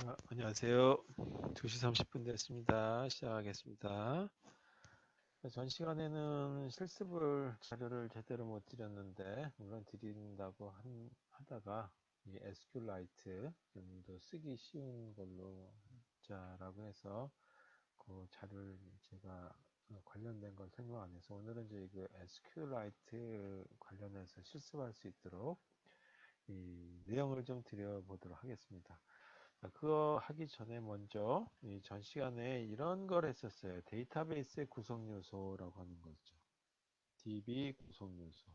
안녕하세요. 2시 30분 됐습니다. 시작하겠습니다. 전 시간에는 실습을 자료를 제대로 못 드렸는데 물론 드린다고 하다가 이 SQLite 좀 더 쓰기 쉬운 걸로 자라고 해서 그 자료를 제가 관련된 걸 생각 안 해서 오늘은 저희 그 SQLite 관련해서 실습할 수 있도록 이 내용을 좀 드려보도록 하겠습니다. 그거 하기 전에 먼저 이 전 시간에 이런 걸 했었어요. 데이터베이스의 구성 요소라고 하는 거죠. DB 구성 요소.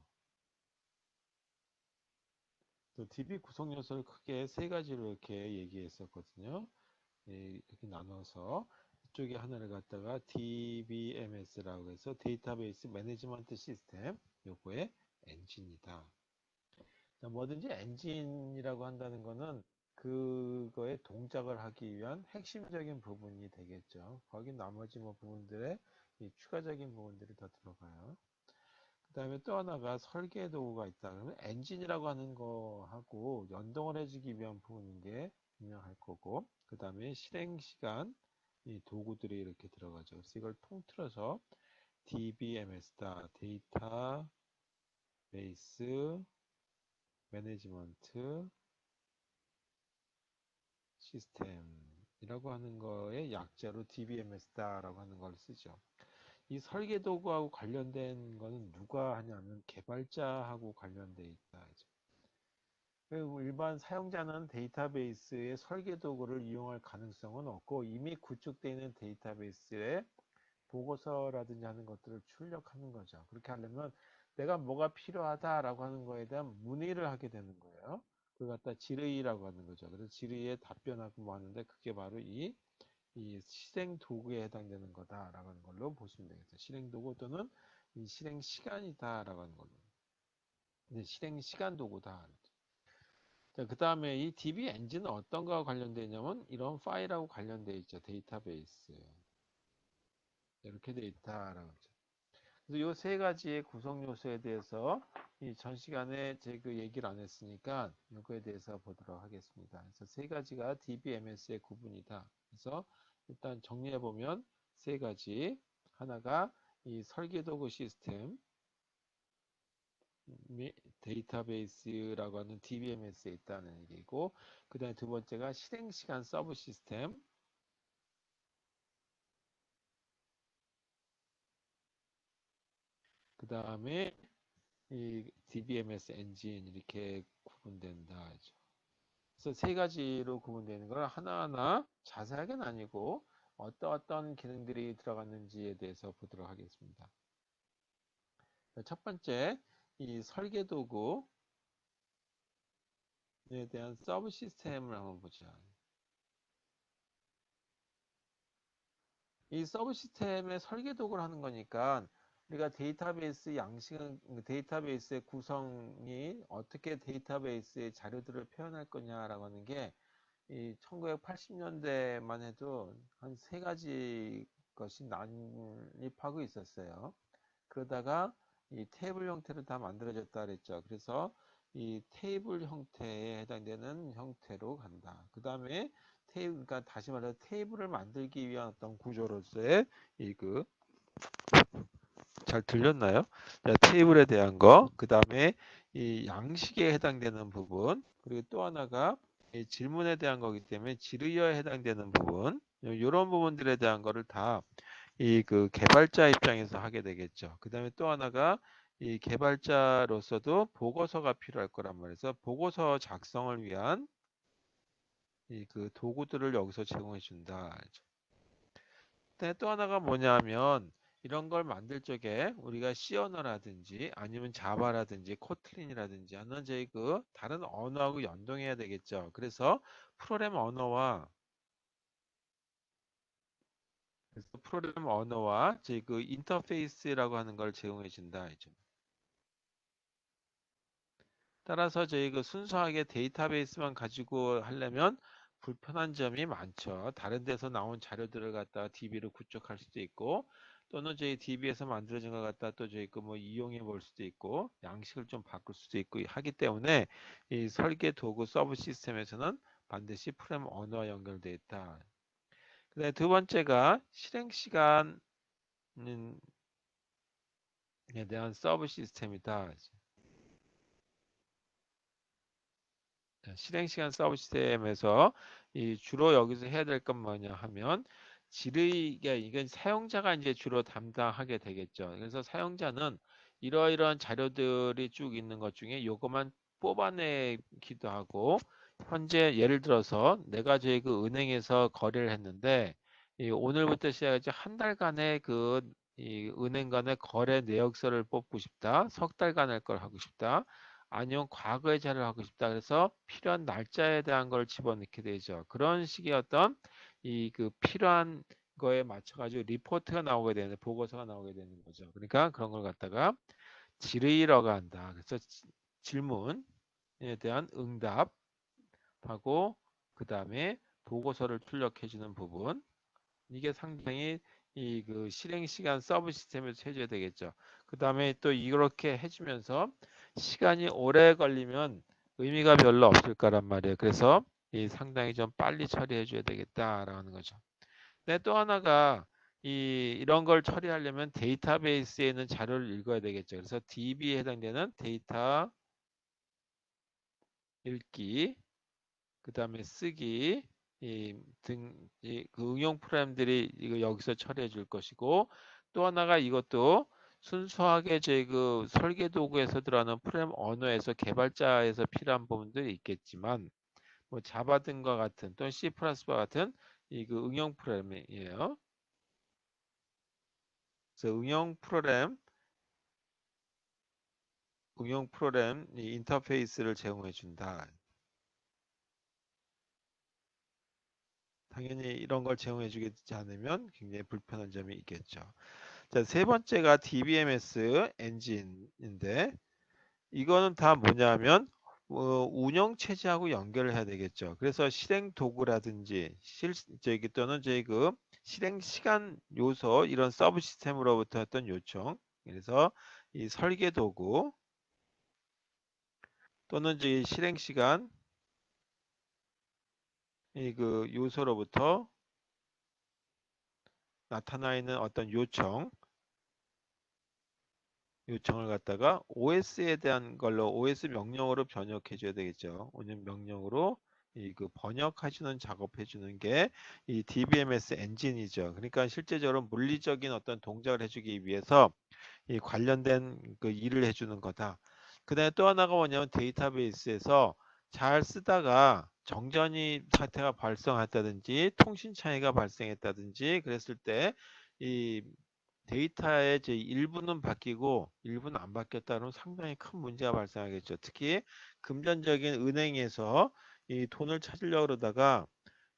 또 DB 구성 요소를 크게 세 가지로 이렇게 얘기했었거든요. 이렇게 나눠서 이쪽에 하나를 갖다가 DBMS라고 해서 데이터베이스 매니지먼트 시스템, 요거의 엔진이다. 뭐든지 엔진이라고 한다는 거는 그거의 동작을 하기 위한 핵심적인 부분이 되겠죠. 거기 나머지 뭐 부분들의 이 추가적인 부분들이 더 들어가요. 그 다음에 또 하나가 설계 도구가 있다. 그러면 엔진이라고 하는 거하고 연동을 해주기 위한 부분인 게 분명할 거고, 그 다음에 실행 시간, 이 도구들이 이렇게 들어가죠. 그래서 이걸 통틀어서 DBMS다. 데이터 베이스 매니지먼트 시스템이라고 하는 거의 약자로 DBMS다라고 하는 걸 쓰죠. 이 설계 도구하고 관련된 거는 누가 하냐면 개발자하고 관련돼 있다. 그리고 일반 사용자는 데이터베이스의 설계 도구를 이용할 가능성은 없고 이미 구축되어 있는 데이터베이스에 보고서라든지 하는 것들을 출력하는 거죠. 그렇게 하려면 내가 뭐가 필요하다라고 하는 거에 대한 문의를 하게 되는 거예요. 그걸 갖다 질의라고 하는 거죠. 그래서 질의에 답변하고 뭐 하는데 그게 바로 이 실행 도구에 해당되는 거다라고 하는 걸로 보시면 되겠죠. 실행 도구 또는 이 실행 시간이다라고 하는 걸로. 이제 실행 시간 도구다. 자, 그 다음에 이 DB 엔진은 어떤 거와 관련되어 있냐면 이런 파일하고 관련되어 있죠. 데이터베이스. 이렇게 되어 있다라고 하죠. 그래서 이 세 가지의 구성 요소에 대해서 이 전 시간에 제 그 얘기를 안 했으니까 이거에 대해서 보도록 하겠습니다. 그래서 세 가지가 DBMS의 구분이다. 그래서 일단 정리해 보면 세 가지. 하나가 이 설계 도구 시스템, 데이터베이스라고 하는 DBMS에 있다는 얘기고, 그 다음에 두 번째가 실행 시간 서브 시스템, 그 다음에 이 DBMS 엔진 이렇게 구분된다 하죠. 그래서 세 가지로 구분되는 걸 하나하나 자세하게는 아니고 어떤 기능들이 들어갔는지에 대해서 보도록 하겠습니다. 첫 번째, 이 설계 도구에 대한 서브 시스템을 한번 보자. 이 서브 시스템의 설계 도구를 하는 거니까 우리가 데이터베이스 양식은 데이터베이스의 구성이 어떻게 데이터베이스의 자료들을 표현할 거냐라고 하는 게 이 1980년대만 해도 한 세 가지 것이 난입하고 있었어요. 그러다가 이 테이블 형태로 다 만들어졌다 그랬죠. 그래서 이 테이블 형태에 해당되는 형태로 간다. 그 다음에 그러니까 다시 말해서 테이블을 만들기 위한 어떤 구조로서의 잘 들렸나요? 자, 테이블에 대한 거, 그 다음에 이 양식에 해당되는 부분, 그리고 또 하나가 이 질문에 대한 거기 때문에 질의어에 해당되는 부분, 이런 부분들에 대한 거를 다 이 그 개발자 입장에서 하게 되겠죠. 그 다음에 또 하나가 이 개발자로서도 보고서가 필요할 거란 말이죠. 보고서 작성을 위한 이 그 도구들을 여기서 제공해 준다. 근데 또 하나가 뭐냐면 이런 걸 만들 적에 우리가 C 언어라든지 아니면 자바라든지 코틀린이라든지 하는 저희 그 다른 언어하고 연동해야 되겠죠. 그래서 프로그램 언어와 저희 그 인터페이스라고 하는 걸 제공해 준다. 따라서 저희 그 순수하게 데이터베이스만 가지고 하려면 불편한 점이 많죠. 다른 데서 나온 자료들을 갖다가 DB로 구축할 수도 있고, 또는 저희 DB에서 만들어진 것 갖다 또 저희 그 뭐 이용해 볼 수도 있고, 양식을 좀 바꿀 수도 있고 하기 때문에 이 설계 도구 서브 시스템에서는 반드시 프로그램 언어와 연결되어 있다. 그다음에 두 번째가 실행 시간에 대한 서브 시스템이다. 실행 시간 서브 시스템에서 이 주로 여기서 해야 될 건 뭐냐 하면 질의가 이건 사용자가 이제 주로 담당하게 되겠죠. 그래서 사용자는 이러이러한 자료들이 쭉 있는 것 중에 요것만 뽑아내기도 하고 현재 예를 들어서 내가 저희 그 은행에서 거래를 했는데 이 오늘부터 시작해서 한 달간의 그 이 은행 간의 거래 내역서를 뽑고 싶다. 석 달간 할 걸 하고 싶다. 아니면 과거의 자료를 하고 싶다. 그래서 필요한 날짜에 대한 걸 집어넣게 되죠. 그런 식의 어떤 이 그 필요한 거에 맞춰가지고 리포트가 나오게 되는 보고서가 나오게 되는 거죠. 그러니까 그런 걸 갖다가 질의라고 한다. 그래서 질문에 대한 응답하고 그 다음에 보고서를 출력해 주는 부분 이게 상당히 이 그 실행 시간 서브 시스템에서 해줘야 되겠죠. 그 다음에 또 이렇게 해주면서 시간이 오래 걸리면 의미가 별로 없을 거란 말이에요. 그래서 이 상당히 좀 빨리 처리해 줘야 되겠다라는 거죠. 근데 또 하나가 이런 걸 처리하려면 데이터베이스에 있는 자료를 읽어야 되겠죠. 그래서 DB에 해당되는 데이터 읽기, 그 다음에 쓰기, 그 응용 프로그램들이 이거 여기서 처리해 줄 것이고 또 하나가 이것도 순수하게 제 그 설계 도구에서 들어가는 프로그램 언어에서 개발자에서 필요한 부분들이 있겠지만 뭐 자바 등과 같은 또는 C++와 같은 이 그 응용 프로그램이에요. 그래서 응용 프로그램 이 인터페이스를 제공해 준다. 당연히 이런 걸 제공해 주지 않으면 굉장히 불편한 점이 있겠죠. 자, 세 번째가 DBMS 엔진인데 이거는 다 뭐냐면 운영 체제하고 연결을 해야 되겠죠. 그래서 실행 도구라든지 저기 또는 저희 그 실행 시간 요소 이런 서브 시스템으로부터 했던 요청. 그래서 이 설계 도구 또는 저희 실행 시간 이 그 요소로부터 나타나 있는 어떤 요청을 갖다가 OS에 대한 걸로 OS 명령어로 번역해 줘야 되겠죠. 오늘 명령으로 이 그 번역하시는 작업해 주는 게 이 DBMS 엔진이죠. 그러니까 실제적으로 물리적인 어떤 동작을 해주기 위해서 이 관련된 그 일을 해주는 거다. 그다음에 또 하나가 뭐냐면 데이터베이스에서 잘 쓰다가 정전이 사태가 발생했다든지 통신 차이가 발생했다든지 그랬을 때이 데이터의 제 일부는 바뀌고 일부는 안 바뀌었다는 상당히 큰 문제가 발생하겠죠. 특히 금전적인 은행에서 이 돈을 찾으려고 그러다가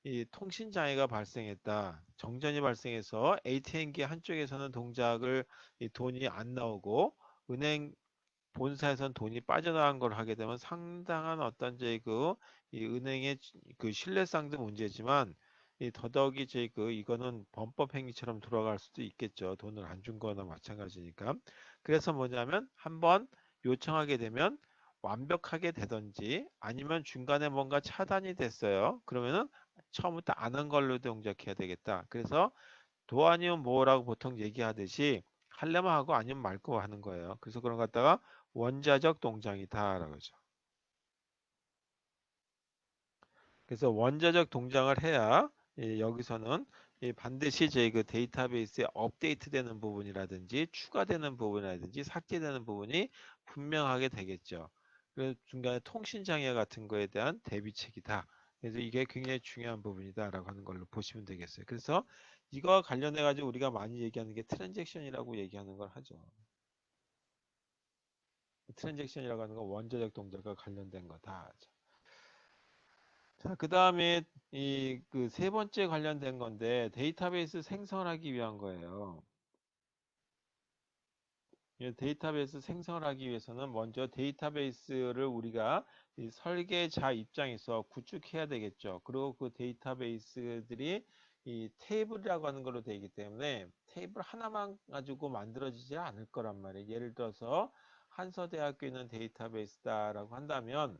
이 통신 장애가 발생했다. 정전이 발생해서 ATM기 한쪽에서는 동작을 이 돈이 안 나오고 은행 본사에선 돈이 빠져나간 걸 하게 되면 상당한 어떤 이 은행의 그 신뢰성도 문제지만 이 더더욱이 이거는 범법 행위처럼 돌아갈 수도 있겠죠. 돈을 안 준 거나 마찬가지니까. 그래서 뭐냐면 한번 요청하게 되면 완벽하게 되든지 아니면 중간에 뭔가 차단이 됐어요. 그러면은 처음부터 안 한 걸로 동작해야 되겠다. 그래서 도 아니면 뭐라고 보통 얘기하듯이 하려면 하고 아니면 말고 하는 거예요. 그래서 그런 거 갖다가 원자적 동작이다라고 하죠. 그래서 원자적 동작을 해야 여기서는 반드시 저희 그 데이터베이스에 업데이트되는 부분이라든지 추가되는 부분이라든지 삭제되는 부분이 분명하게 되겠죠. 그래서 중간에 통신 장애 같은 거에 대한 대비책이다. 그래서 이게 굉장히 중요한 부분이다라고 하는 걸로 보시면 되겠어요. 그래서 이거와 관련해 가지고 우리가 많이 얘기하는 게 트랜잭션이라고 얘기하는 걸 하죠. 트랜잭션이라고 하는 건 원자적 동작과 관련된 거다. 자, 그 다음에 이 그 세 번째 관련된 건데 데이터베이스 생성하기 위한 거예요. 이 데이터베이스 생성을 하기 위해서는 먼저 데이터베이스를 우리가 이 설계자 입장에서 구축해야 되겠죠. 그리고 그 데이터베이스들이 이 테이블이라고 하는 걸로 되기 때문에 테이블 하나만 가지고 만들어지지 않을 거란 말이에요. 예를 들어서 한서대학교 있는 데이터베이스다라고 한다면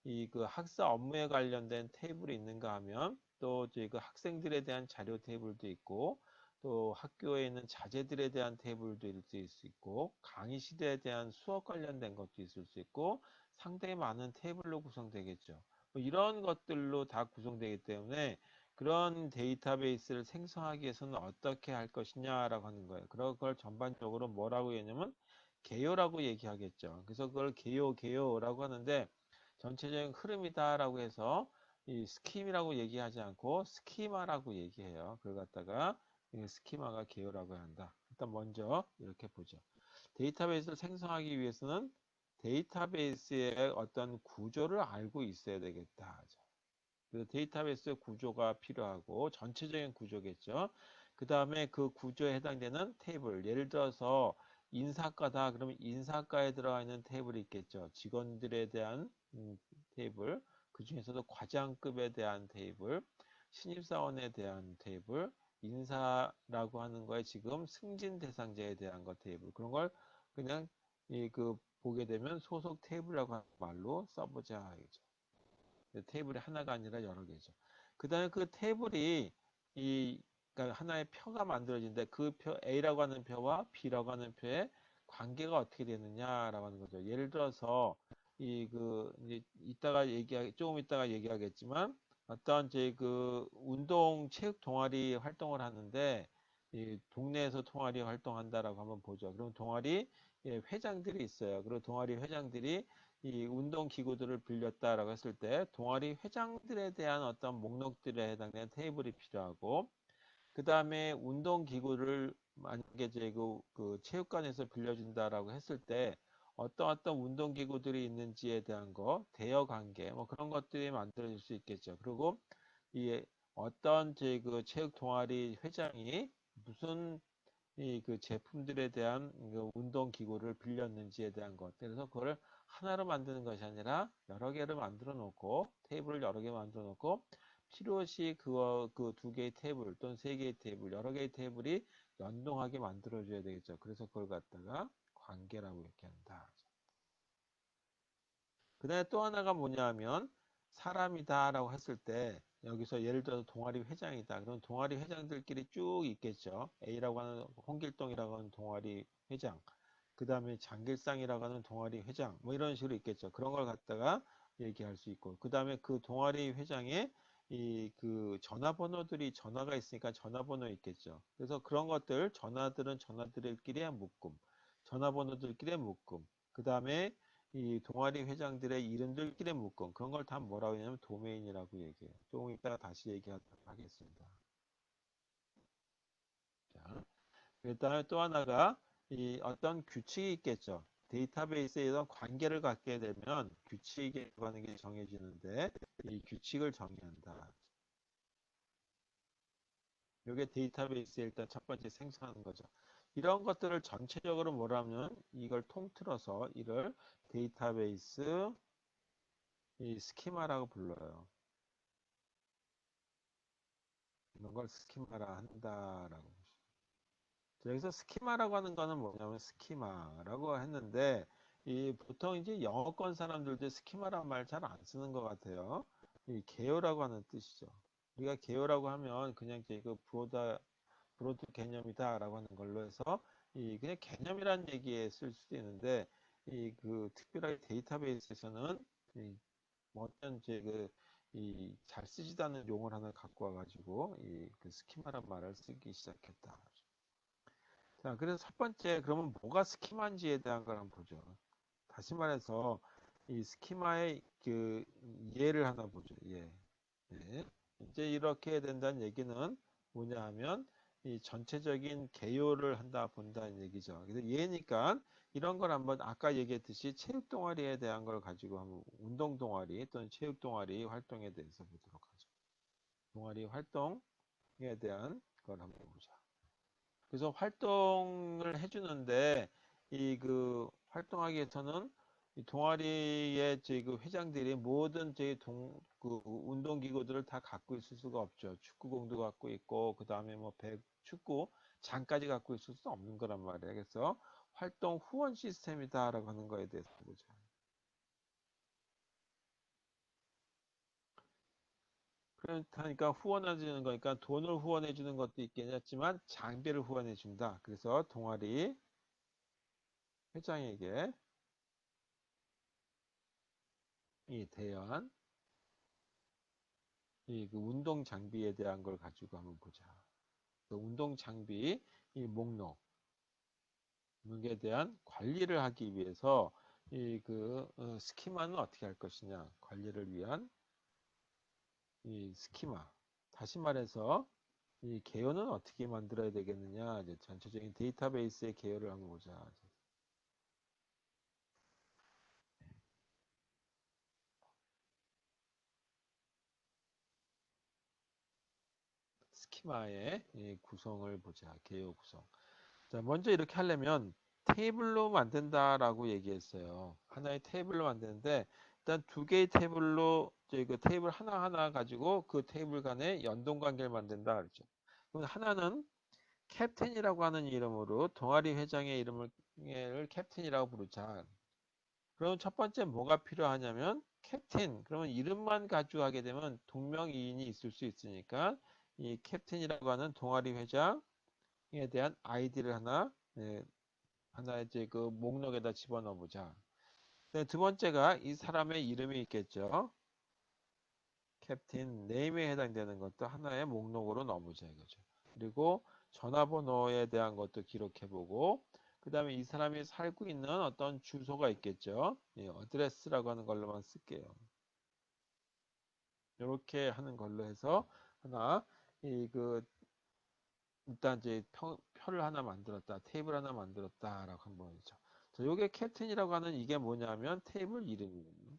이 그 학사 업무에 관련된 테이블이 있는가 하면 또 저희 그 학생들에 대한 자료 테이블도 있고 또 학교에 있는 자재들에 대한 테이블도 있을 수 있고 강의실에 대한 수업 관련된 것도 있을 수 있고 상당히 많은 테이블로 구성되겠죠. 뭐 이런 것들로 다 구성되기 때문에 그런 데이터베이스를 생성하기 위해서는 어떻게 할 것이냐라고 하는 거예요. 그런 걸 전반적으로 뭐라고 얘기하냐면 개요라고 얘기하겠죠. 그래서 그걸 개요라고 하는데 전체적인 흐름이다라고 해서 이 스킴이라고 얘기하지 않고 스키마라고 얘기해요. 그걸 갖다가 스키마가 개요라고 한다. 일단 먼저 이렇게 보죠. 데이터베이스를 생성하기 위해서는 데이터베이스의 어떤 구조를 알고 있어야 되겠다. 그 데이터베이스 구조가 필요하고 전체적인 구조겠죠. 그 다음에 그 구조에 해당되는 테이블, 예를 들어서 인사과다 그러면 인사과에 들어가 있는 테이블이 있겠죠. 직원들에 대한 테이블, 그 중에서도 과장급에 대한 테이블, 신입사원에 대한 테이블, 인사라고 하는 거에 지금 승진 대상자에 대한 거 테이블, 그런 걸 그냥 보게 되면 소속 테이블이라고 하는 말로 써보자 하죠. 테이블이 하나가 아니라 여러 개죠. 그 다음에 그 테이블이 그러니까 하나의 표가 만들어진데 그 표 A라고 하는 표와 B라고 하는 표의 관계가 어떻게 되느냐라고 하는 거죠. 예를 들어서 이제 조금 이따가 얘기하겠지만 어떤 운동 체육 동아리 활동을 하는데 이 동네에서 동아리 활동한다라고 한번 보죠. 그럼 동아리 회장들이 있어요. 그리고 동아리 회장들이 이 운동 기구들을 빌렸다라고 했을 때 동아리 회장들에 대한 어떤 목록들에 해당되는 테이블이 필요하고 그 다음에 운동 기구를 만약에 이제 그 체육관에서 빌려준다라고 했을 때 어떤 운동 기구들이 있는지에 대한 거 대여 관계 뭐 그런 것들이 만들어질 수 있겠죠. 그리고 이 어떤 그 체육 동아리 회장이 무슨 그 제품들에 대한 그 운동 기구를 빌렸는지에 대한 것. 그래서 그걸 하나로 만드는 것이 아니라 여러 개를 만들어 놓고 테이블을 여러 개 만들어 놓고 필요시 그 두 개의 테이블 또는 세 개의 테이블 여러 개의 테이블이 연동하게 만들어 줘야 되겠죠. 그래서 그걸 갖다가 관계라고 이렇게 한다. 그 다음에 또 하나가 뭐냐 하면 사람이다라고 했을 때 여기서 예를 들어서 동아리 회장이다. 그럼 동아리 회장들끼리 쭉 있겠죠. A라고 하는 홍길동이라고 하는 동아리 회장. 그 다음에 장길상이라고 하는 동아리 회장. 뭐 이런 식으로 있겠죠. 그런 걸 갖다가 얘기할 수 있고. 그 다음에 그 동아리 회장에 그 전화번호들이 전화가 있으니까 전화번호 있겠죠. 그래서 그런 것들 전화들은 전화들끼리의 묶음. 전화번호들끼리의 묶음. 그 다음에 이 동아리 회장들의 이름들끼리 묶음 그런 걸 다 뭐라고 하냐면 도메인이라고 얘기해요. 조금 이따가 다시 얘기하도록 하겠습니다. 자, 그다음에 또 하나가 이 어떤 규칙이 있겠죠. 데이터베이스에 이런 관계를 갖게 되면 규칙에 관한 게 정해지는데 이 규칙을 정의한다. 이게 데이터베이스의 일단 첫 번째 생성하는 거죠. 이런 것들을 전체적으로 뭐라면 이걸 통틀어서 이를 데이터베이스 이 스키마라고 불러요. 이런 걸 스키마라 한다라고. 여기서 스키마라고 하는 거는 뭐냐면 스키마라고 했는데 이 보통 이제 영어권 사람들도 스키마라는 말 잘 안 쓰는 것 같아요. 이 개요라고 하는 뜻이죠. 우리가 개요라고 하면 그냥 그 브로드 개념이다라고 하는 걸로 해서 이 그냥 개념이라는 얘기에 쓸 수도 있는데 이 그 특별하게 데이터베이스에서는 이 어떤 이제 이 잘 쓰지도 않는 용어를 하나 갖고 와가지고 이 그 스키마란 말을 쓰기 시작했다. 자, 그래서 첫 번째, 그러면 뭐가 스키마인지에 대한 걸 한번 보죠. 다시 말해서, 이 스키마의 그 예를 하나 보죠. 예. 예. 이제 이렇게 된다는 얘기는 뭐냐 하면, 이 전체적인 개요를 한다, 본다는 얘기죠. 그래서 예니까 이런 걸 한번 아까 얘기했듯이 체육 동아리에 대한 걸 가지고 한번 운동 동아리 또는 체육 동아리 활동에 대해서 보도록 하죠. 동아리 활동에 대한 걸 한번 보자. 그래서 활동을 해주는데 이 그 활동하기 위해서는 이 동아리의 저희 그 회장들이 모든 저희 그 운동 기구들을 다 갖고 있을 수가 없죠. 축구공도 갖고 있고 그 다음에 뭐 축구 장까지 갖고 있을 수 없는 거란 말이에요. 그래서 활동 후원 시스템이다라고 하는 거에 대해서 보죠. 그러니까 후원해 주는 거니까 돈을 후원해 주는 것도 있겠지만 장비를 후원해 준다. 그래서 동아리 회장에게 이 대여한 이 그 운동 장비에 대한 걸 가지고 한번 보자. 그 운동 장비 이 목록에 대한 관리를 하기 위해서 이 그 스키마는 어떻게 할 것이냐? 관리를 위한 이 스키마. 다시 말해서 이 개요는 어떻게 만들어야 되겠느냐? 이제 전체적인 데이터베이스의 개요를 한번 보자. 스키마의 이 구성을 보자. 개요 구성. 자, 먼저 이렇게 하려면 테이블로 만든다라고 얘기했어요. 하나의 테이블로 만드는데 일단 두 개의 테이블로 저희 그 테이블 하나하나 가지고 그 테이블 간의 연동 관계를 만든다 그랬죠. 그럼 하나는 캡틴이라고 하는 이름으로 동아리 회장의 이름을 캡틴이라고 부르자. 그럼 첫 번째 뭐가 필요하냐면 캡틴. 그러면 이름만 가지고 하게 되면 동명이인이 있을 수 있으니까 이 캡틴이라고 하는 동아리 회장에 대한 아이디를 하나 하나 이제 그 목록에다 집어넣어 보자. 두 번째가 이 사람의 이름이 있겠죠. 캡틴 네임에 해당되는 것도 하나의 목록으로 넣어보자 이거죠. 그리고 전화번호에 대한 것도 기록해보고 그 다음에 이 사람이 살고 있는 어떤 주소가 있겠죠. 예, 어드레스라고 하는 걸로만 쓸게요. 이렇게 하는 걸로 해서 하나 이 그 일단 이제 표를 하나 만들었다, 테이블 하나 만들었다라고 한번 했죠. 자, 요게 캡틴이라고 하는 이게 뭐냐면 테이블 이름이에요.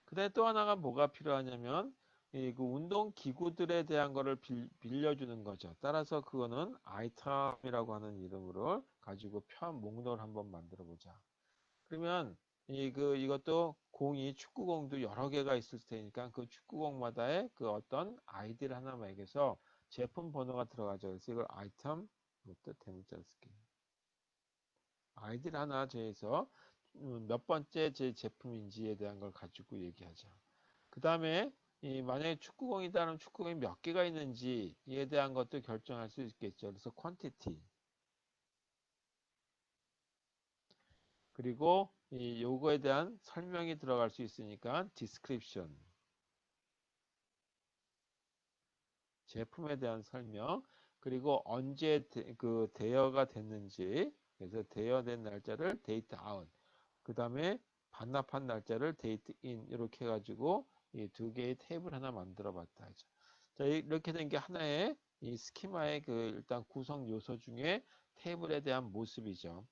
그다음에 또 하나가 뭐가 필요하냐면 이 그 운동 기구들에 대한 거를 빌려주는 거죠. 따라서 그거는 아이템이라고 하는 이름으로 가지고 편 목록을 한번 만들어 보자. 그러면 이것도 공이 축구공도 여러 개가 있을 테니까 그 축구공마다의 그 어떤 아이디를 하나 매겨서 제품 번호가 들어가죠. 그래서 이걸 아이템 이것도 대문자로 쓸게요. 아이디를 하나 제해서 몇 번째 제 제품인지에 대한 걸 가지고 얘기하자. 그 다음에 만약에 축구공이다면 축구공이 몇 개가 있는지에 대한 것도 결정할 수 있겠죠. 그래서 quantity 그리고 요거에 대한 설명이 들어갈 수 있으니까 description 제품에 대한 설명 그리고 언제 그 대여가 됐는지 그래서 대여된 날짜를 date out 그 다음에 반납한 날짜를 date in 이렇게 해가지고 이 두 개의 탭을 하나 만들어 봤다 하죠. 자, 이렇게 된 게 하나의 이 스키마의 그 일단 구성 요소 중에 테이블에 대한 모습이죠.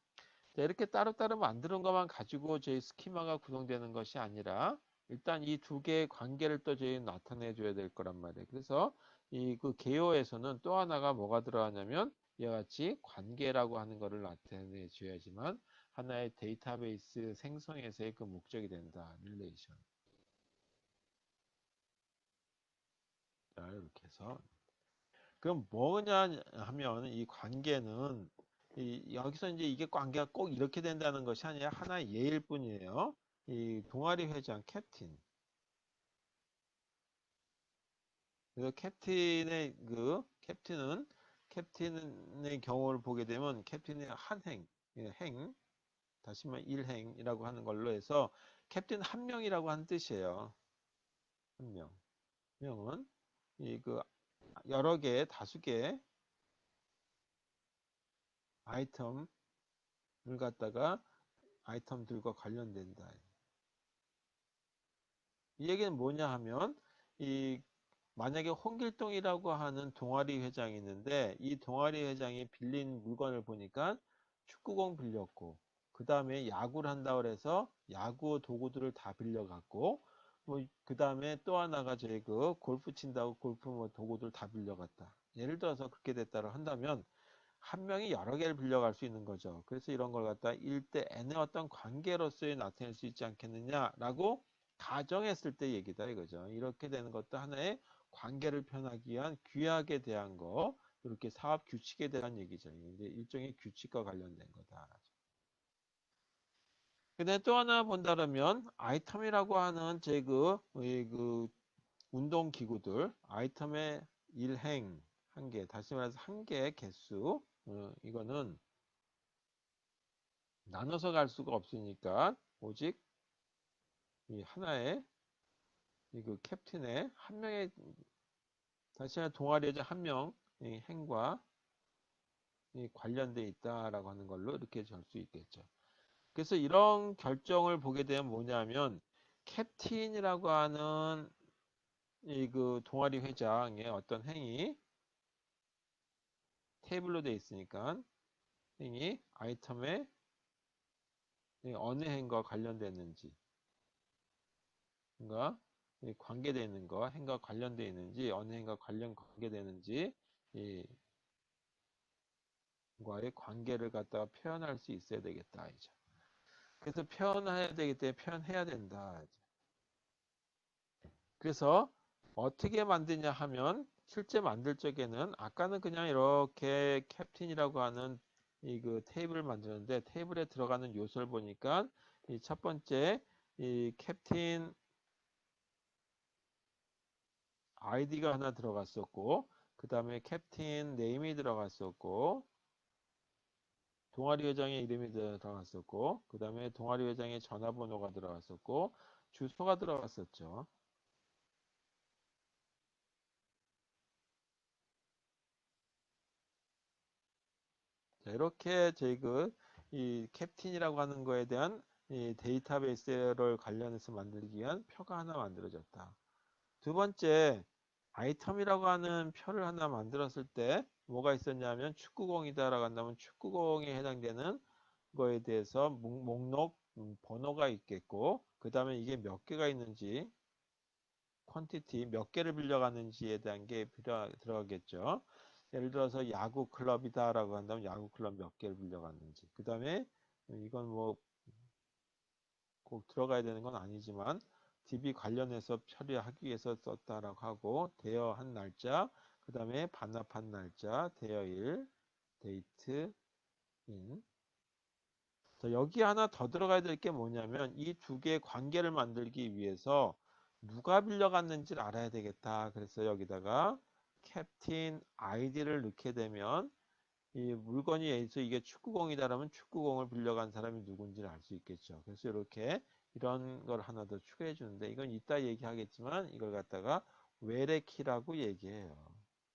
자, 이렇게 따로따로 만드는 것만 가지고 저희 스키마가 구성되는 것이 아니라 일단 이 두 개의 관계를 또 저희 나타내 줘야 될 거란 말이에요. 그래서 이 그 개요에서는 또 하나가 뭐가 들어가냐면 이와 같이 관계라고 하는 것을 나타내 줘야지만 하나의 데이터베이스 생성에서의 그 목적이 된다. 릴레이션. 자, 이렇게 해서 그럼 뭐냐 하면 이 관계는 여기서 이제 이게 관계가 꼭 이렇게 된다는 것이 아니라 하나의 예일 뿐이에요. 이 동아리 회장 캡틴. 그래서 캡틴의 경우를 보게 되면 캡틴의 한 행, 예, 다시 말해 일행이라고 하는 걸로 해서 캡틴 한 명이라고 하는 뜻이에요. 한 명. 명은 이 그 여러 개, 다수 개 아이템을 갖다가 아이템들과 관련된다. 이 얘기는 뭐냐 하면 이 만약에 홍길동이라고 하는 동아리 회장이 있는데 이 동아리 회장이 빌린 물건을 보니까 축구공 빌렸고 그 다음에 야구를 한다고 해서 야구 도구들을 다 빌려갔고 뭐 그 다음에 또 하나가 저희 그 골프 친다고 골프 뭐 도구들 다 빌려갔다. 예를 들어서 그렇게 됐다고 한다면 한 명이 여러 개를 빌려갈 수 있는 거죠. 그래서 이런 걸 갖다 일대 N의 어떤 관계로서의 나타낼 수 있지 않겠느냐라고 가정했을 때 얘기다 이거죠. 이렇게 되는 것도 하나의 관계를 표현하기 위한 규약에 대한 거, 이렇게 사업 규칙에 대한 얘기죠. 이제 일종의 규칙과 관련된 거다. 근데 또 하나 본다면 아이템이라고 하는 그 운동 기구들 아이템의 일행 한 개, 다시 말해서 한 개의 개수 이거는 나눠서 갈 수가 없으니까 오직 이 하나의 이 그 캡틴의 한 명의 다시 말해 동아리 여자 한 명의 행과 이 관련돼 있다라고 하는 걸로 이렇게 볼 수 있겠죠. 그래서 이런 결정을 보게 되면 뭐냐면 캡틴이라고 하는 이 그 동아리 회장의 어떤 행위 테이블로 돼 있으니까 행위 아이템에 어느 행과 관련됐는지 그러니까 관계되어 있는 거 행과 관련되어 있는지 어느 행과 관계되는지 이과의 관계를 갖다가 표현할 수 있어야 되겠다 이제. 그래서 표현해야 되기 때문에 표현해야 된다. 이제. 그래서 어떻게 만드냐 하면 실제 만들 적에는 아까는 그냥 이렇게 캡틴이라고 하는 이 그 테이블을 만드는데 테이블에 들어가는 요소를 보니까 이 첫 번째 이 캡틴 아이디가 하나 들어갔었고 그 다음에 캡틴 네임이 들어갔었고 동아리 회장의 이름이 들어갔었고 그 다음에 동아리 회장의 전화번호가 들어갔었고 주소가 들어갔었죠. 자, 이렇게 이 캡틴이라고 하는 거에 대한 이 데이터베이스를 관련해서 만들기 위한 표가 하나 만들어졌다. 두 번째, 아이템이라고 하는 표를 하나 만들었을 때 뭐가 있었냐면 축구공이다라고 한다면 축구공에 해당되는 거에 대해서 목록 번호가 있겠고 그 다음에 이게 몇 개가 있는지 퀀티티 몇 개를 빌려가는지에 대한 게 들어가겠죠. 예를 들어서 야구 클럽이다라고 한다면 야구 클럽 몇 개를 빌려갔는지. 그 다음에 이건 뭐 꼭 들어가야 되는 건 아니지만 DB 관련해서 처리하기 위해서 썼다라고 하고 대여한 날짜, 그 다음에 반납한 날짜, 대여일, 데이트, 인. 자, 여기 하나 더 들어가야 될 게 뭐냐면 이 두 개의 관계를 만들기 위해서 누가 빌려갔는지를 알아야 되겠다. 그래서 여기다가 캡틴 아이디를 넣게 되면 이 물건이 에서 이게 축구공이다라면 축구공을 빌려간 사람이 누군지를 알 수 있겠죠. 그래서 이렇게 이런 걸 하나 더 추가해 주는데 이건 이따 얘기하겠지만 이걸 갖다가 외래 키라고 얘기해요.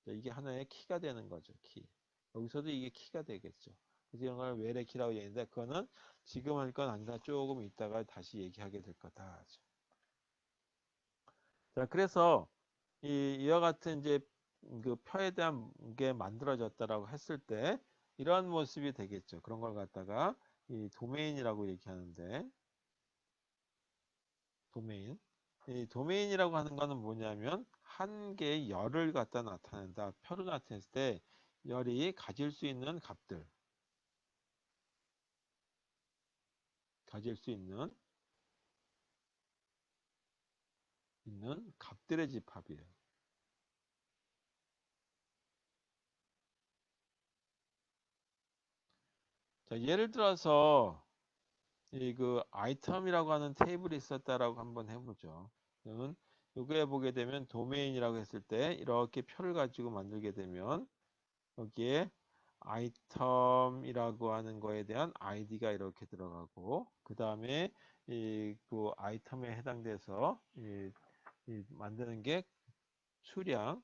이게 하나의 키가 되는 거죠. 키. 여기서도 이게 키가 되겠죠. 그래서 이런 걸 외래 키라고 얘기하는데 그거는 지금 할 건 아니다. 조금 이따가 다시 얘기하게 될 거다. 자, 그래서 이와 같은 이제 그 표에 대한 게 만들어졌다라고 했을 때 이러한 모습이 되겠죠. 그런 걸 갖다가 이 도메인이라고 얘기하는데 도메인. 이 도메인이라고 하는 거는 뭐냐면 한 개의 열을 갖다 나타낸다. 표로 나타냈을 때 열이 가질 수 있는 값들, 가질 수 있는 값들의 집합이에요. 자, 예를 들어서 이 그 아이템이라고 하는 테이블이 있었다라고 한번 해보죠. 그러면 요거에 보게 되면 도메인이라고 했을 때 이렇게 표를 가지고 만들게 되면 여기에 아이템이라고 하는 거에 대한 아이디가 이렇게 들어가고 그 다음에 이 그 아이템에 해당돼서 이 만드는 게 수량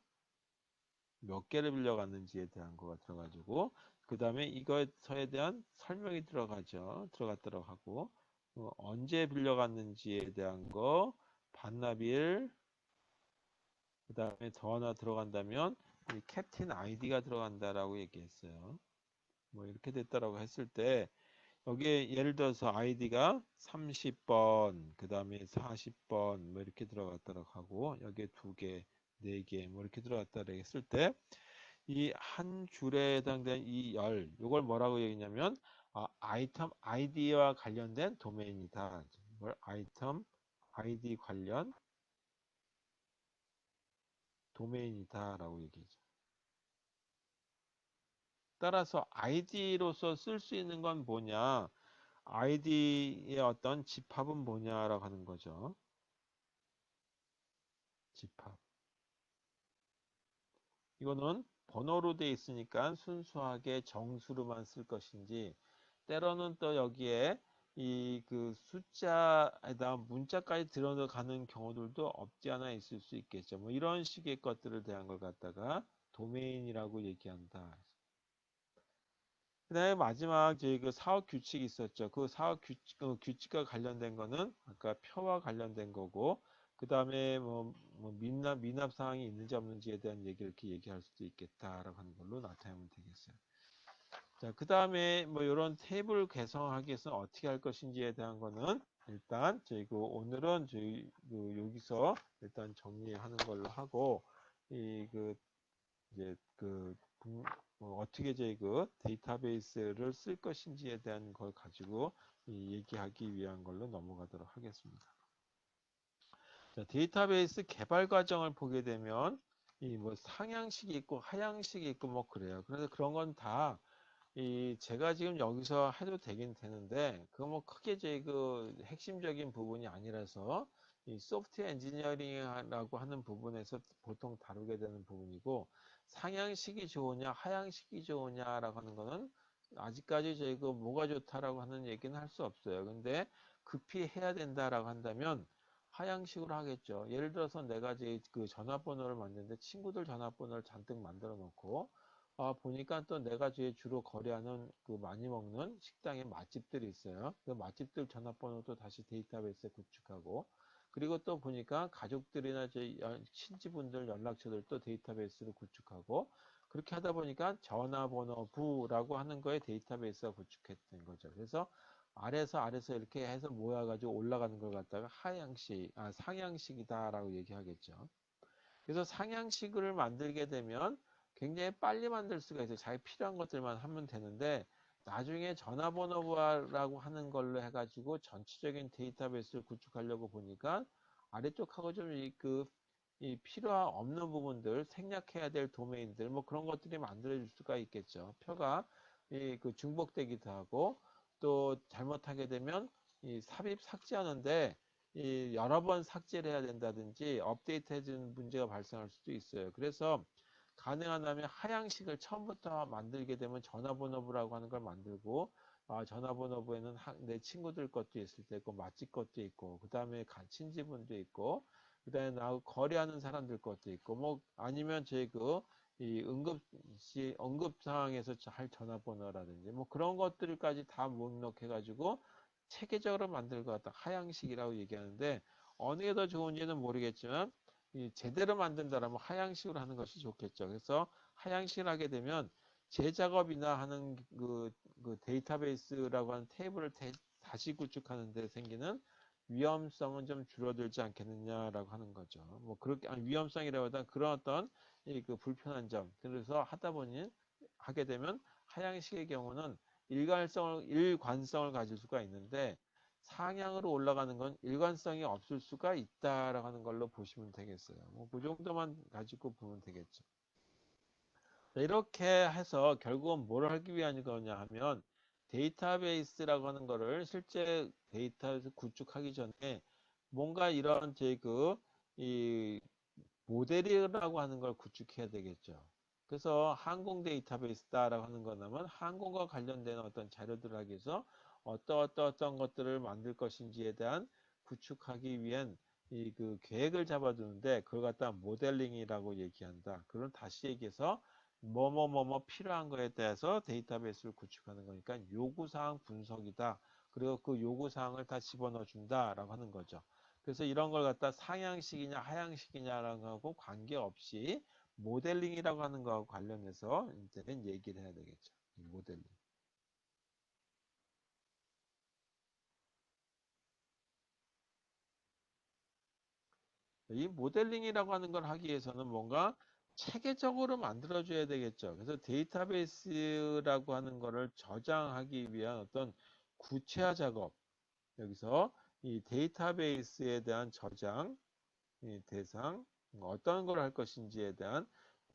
몇 개를 빌려갔는지에 대한 거가 들어가지고 그 다음에 이것에 대한 설명이 들어가죠. 들어갔도록 하고 언제 빌려갔는지에 대한 거 반납일 그 다음에 더 하나 들어간다면 이 캡틴 아이디가 들어간다라고 얘기했어요. 뭐 이렇게 됐다라고 했을 때 여기에 예를 들어서 아이디가 30번 그 다음에 40번 뭐 이렇게 들어갔다라고 하고 여기에 두 개, 네 개 뭐 이렇게 들어갔다라고 했을 때 이 한 줄에 해당되는 이 열, 이걸 뭐라고 얘기냐면 아이템 아이디와 관련된 도메인이다. 이걸 아이템 아이디 관련 도메인이다라고 얘기죠. 따라서 아이디로서 쓸 수 있는 건 뭐냐? id의 어떤 집합은 뭐냐라고 하는 거죠. 집합. 이거는 번호로 돼 있으니까 순수하게 정수로만 쓸 것인지, 때로는 또 여기에 이 그 숫자에다 문자까지 들어가는 경우들도 없지 않아 있을 수 있겠죠. 뭐 이런 식의 것들을 대한 걸 갖다가 도메인이라고 얘기한다. 그다음에 마지막 저희 그 사업 규칙이 있었죠. 그 사업 규칙과 관련된 거는 아까 표와 관련된 거고, 그다음에 뭐 미납 사항이 있는지 없는지에 대한 얘기를 이렇게 얘기할 수도 있겠다라고 하는 걸로 나타내면 되겠어요. 자, 그다음에 뭐 이런 테이블 구성하기 위해서 어떻게 할 것인지에 대한 거는 일단 저희 그 오늘은 저희 그 여기서 일단 정리하는 걸로 하고, 이 그 이제 어떻게 저희 그 데이터베이스를 쓸 것인지에 대한 걸 가지고 얘기하기 위한 걸로 넘어가도록 하겠습니다. 자, 데이터베이스 개발 과정을 보게 되면 이 뭐 상향식이 있고 하향식이 있고 뭐 그래요. 그래서 그런 건 다 제가 지금 여기서 해도 되긴 되는데 그거 뭐 크게 제 그 핵심적인 부분이 아니라서 이 소프트웨어 엔지니어링이라고 하는 부분에서 보통 다루게 되는 부분이고, 상향식이 좋으냐 하향식이 좋으냐라고 하는 거는 아직까지 저희 그 뭐가 좋다라고 하는 얘기는 할 수 없어요. 근데 급히 해야 된다라고 한다면 하향식으로 하겠죠. 예를 들어서 내가 이제 그 전화번호를 만드는데 친구들 전화번호를 잔뜩 만들어 놓고 보니까 또 내가 주로 거래하는 그 많이 먹는 식당에 맛집들이 있어요. 그 맛집들 전화번호도 다시 데이터베이스에 구축하고, 그리고 또 보니까 가족들이나 친지분들 연락처들도 데이터베이스로 구축하고, 그렇게 하다 보니까 전화번호부라고 하는 거에 데이터베이스가 구축했던 거죠. 그래서 아래서 이렇게 해서 모여가지고 올라가는 걸 갖다가 상향식이다라고 얘기하겠죠. 그래서 상향식을 만들게 되면 굉장히 빨리 만들 수가 있어요. 자기 필요한 것들만 하면 되는데, 나중에 전화번호라고 하는 걸로 해가지고 전체적인 데이터베이스를 구축하려고 보니까 아래쪽하고 좀 이 필요 없는 부분들, 생략해야 될 도메인들, 뭐 그런 것들이 만들어질 수가 있겠죠. 표가 그 중복되기도 하고, 또 잘못하게 되면 이 삽입 삭제하는데 여러 번 삭제를 해야 된다든지 업데이트해주는 문제가 발생할 수도 있어요. 그래서 가능하다면 하향식을 처음부터 만들게 되면 전화번호부라고 하는 걸 만들고, 전화번호부에는 내 친구들 것도 있을 때고 맛집 것도 있고, 그 다음에 친지분도 있고, 그 다음에 나하고 거래하는 사람들 것도 있고, 뭐 아니면 제 이 응급 상황에서 할 전화번호라든지 뭐 그런 것들까지 다 목록해가지고 체계적으로 만들고 갖다 하향식이라고 얘기하는데, 어느 게 더 좋은지는 모르겠지만 제대로 만든다라면 하향식으로 하는 것이 좋겠죠. 그래서 하향식을 하게 되면 재작업이나 하는 그 데이터베이스라고 하는 테이블을 다시 구축하는 데 생기는 위험성은 좀 줄어들지 않겠느냐라고 하는 거죠. 뭐 그렇게 위험성이라기보다 그런 어떤 그 불편한 점. 그래서 하게 되면 하향식의 경우는 일관성을 가질 수가 있는데, 상향으로 올라가는 건 일관성이 없을 수가 있다라고 하는 걸로 보시면 되겠어요. 뭐 그 정도만 가지고 보면 되겠죠. 이렇게 해서 결국은 뭘 하기 위한 거냐 하면, 데이터베이스라고 하는 거를 실제 데이터에서 구축하기 전에 뭔가 이런 이 모델이라고 하는 걸 구축해야 되겠죠. 그래서 항공 데이터베이스다라고 하는 거냐면 항공과 관련된 어떤 자료들을 하기 위해서 어떤 것들을 만들 것인지에 대한 구축하기 위한 그 계획을 잡아두는데, 그걸 갖다 모델링이라고 얘기한다. 그건 다시 얘기해서 뭐뭐 필요한 거에 대해서 데이터베이스를 구축하는 거니까 요구사항 분석이다. 그리고 그 요구사항을 다 집어넣어 준다라고 하는 거죠. 그래서 이런 걸 갖다 상향식이냐 하향식이냐라고 하고 관계없이 모델링이라고 하는 거하고 관련해서 이제는 얘기를 해야 되겠죠. 이 모델링. 이 모델링이라고 하는 걸 하기 위해서는 뭔가 체계적으로 만들어줘야 되겠죠. 그래서 데이터베이스라고 하는 거를 저장하기 위한 어떤 구체화 작업. 여기서 이 데이터베이스에 대한 저장, 이 대상, 어떤 걸 할 것인지에 대한